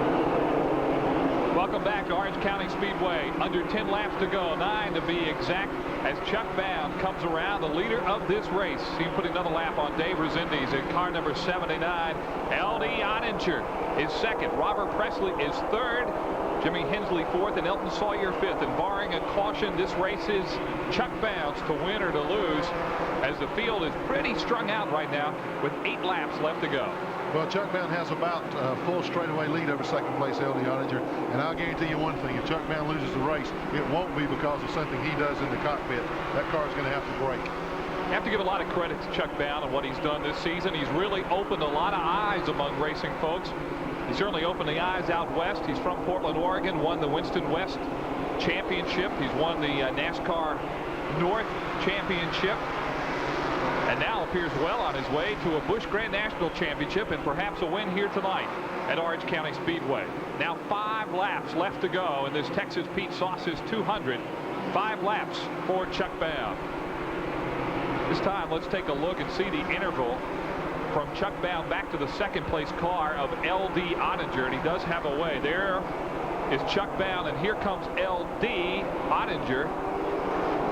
Welcome back to Orange County Speedway. Under 10 laps to go, 9 to be exact, as Chuck Bound comes around, the leader of this race. He's putting another lap on Dave Rezendes in car number 79. L.D. Ottinger is second. Robert Presley is third. Jimmy Hensley fourth and Elton Sawyer fifth. And barring a caution, this race is Chuck Bound's to win or to lose, as the field is pretty strung out right now with 8 laps left to go. Well, Chuck Bound has about a full straightaway lead over second place L.D. Ottinger, and I'll guarantee you one thing: if Chuck Bound loses the race, it won't be because of something he does in the cockpit. That car is going to have to break. You have to give a lot of credit to Chuck Bound and what he's done this season. He's really opened a lot of eyes among racing folks. He certainly opened the eyes out west. He's from Portland, Oregon, won the Winston West Championship. He's won the NASCAR North Championship, and now appears well on his way to a Busch Grand National Championship and perhaps a win here tonight at Orange County Speedway. Now 5 laps left to go in this Texas Pete Sauces 200. 5 laps for Chuck Bound. This time, let's take a look and see the interval from Chuck Bound back to the second place car of L.D. Ottinger, and he does have a way. There is Chuck Bound, and here comes L.D. Ottinger.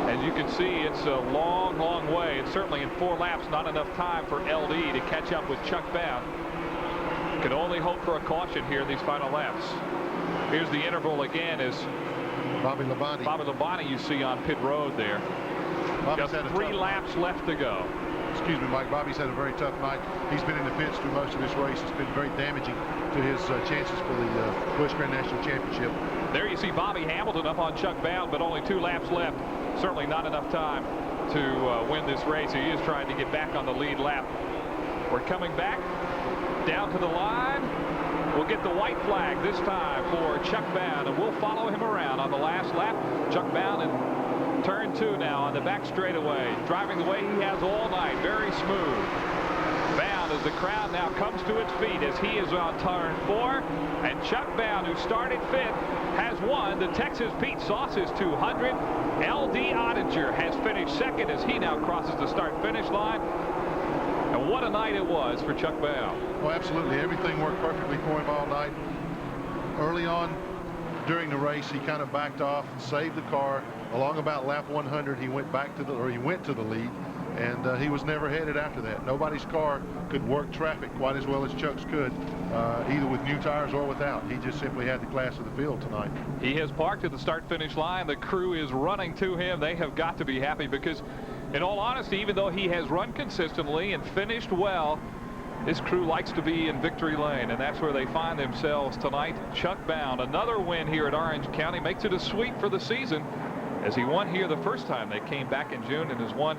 As you can see, it's a long, long way, and certainly in 4 laps, not enough time for L.D. to catch up with Chuck Bound. Can only hope for a caution here in these final laps. Here's the interval again as Bobby Labonte you see on pit road there. Bobby's Just 3 laps left to go. Excuse me, Mike. Bobby's had a very tough night. He's been in the pits through most of this race. It's been very damaging to his chances for the Busch Grand National Championship. There you see Bobby Hamilton up on Chuck Bound, but only 2 laps left. Certainly not enough time to win this race. He is trying to get back on the lead lap. We're coming back down to the line. We'll get the white flag this time for Chuck Bound, and we'll follow him around on the last lap. Chuck Bound in turn 2 now on the back straightaway, driving the way he has all night, very smooth. Bound as the crowd now comes to its feet as he is on turn 4, and Chuck Bound, who started 5th, has won the Texas Pete Sauces 200. L.D. Ottinger has finished 2nd as he now crosses the start-finish line. And what a night it was for Chuck Bound. Well, absolutely. Everything worked perfectly for him all night. Early on during the race, he kind of backed off and saved the car. Along about lap 100, he went to the lead, and he was never headed after that. Nobody's car could work traffic quite as well as Chuck's could, either with new tires or without. He just simply had the class of the field tonight. He has parked at the start-finish line. The crew is running to him. They have got to be happy because, in all honesty, even though he has run consistently and finished well, this crew likes to be in victory lane, and that's where they find themselves tonight. Chuck Bound, another win here at Orange County, makes it a sweep for the season, as he won here the first time they came back in June and has won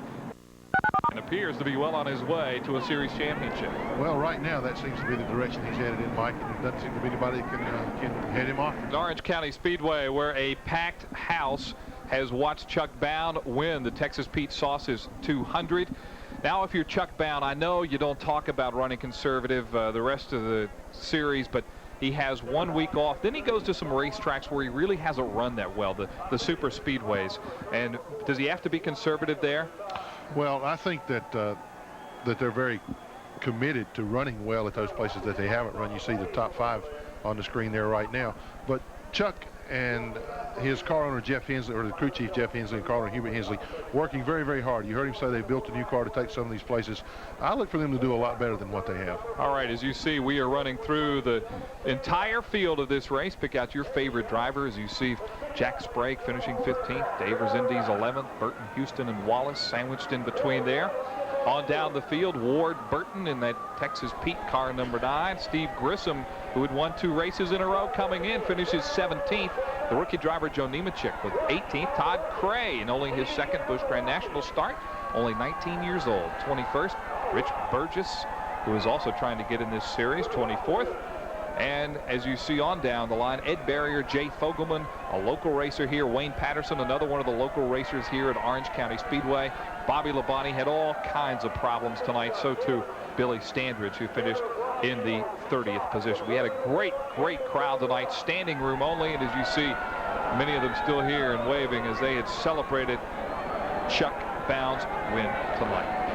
and appears to be well on his way to a series championship. Well, right now that seems to be the direction he's headed in, Mike. There doesn't seem to be anybody that can head him off. Orange County Speedway, where a packed house has watched Chuck Bound win the Texas Pete Sauces 200. Now, if you're Chuck Bound, I know you don't talk about running conservative the rest of the series, but he has 1 week off. Then he goes to some racetracks where he really hasn't run that well, the super speedways. And does he have to be conservative there? Well, I think that that they're very committed to running well at those places that they haven't run. You see the top 5 on the screen there right now. But Chuck and his car owner Jeff Hensley, or the crew chief Jeff Hensley and car owner Hubert Hensley, working very, very hard. You heard him say they built a new car to take some of these places. I look for them to do a lot better than what they have. All right, as you see, we are running through the entire field of this race. Pick out your favorite driver. As you see, Jack Sprague finishing 15th, Dave Rezendes 11th, Burton, Houston, and Wallace sandwiched in between there. On down the field, Ward Burton in that Texas Pete car number 9. Steve Grissom, who had won 2 races in a row, coming in, finishes 17th. The rookie driver Joe Nemechek with 18th. Todd Cray in only his 2nd Busch Grand National start, only 19 years old. 21st, Rich Burgess, who is also trying to get in this series, 24th. And as you see on down the line, Ed Barrier, Jay Fogelman, a local racer here. Wayne Patterson, another one of the local racers here at Orange County Speedway. Bobby Labonte had all kinds of problems tonight. So too Billy Standridge, who finished in the 30th position. We had a great, great crowd tonight, standing room only. And as you see, many of them still here and waving as they had celebrated Chuck Bound's win tonight.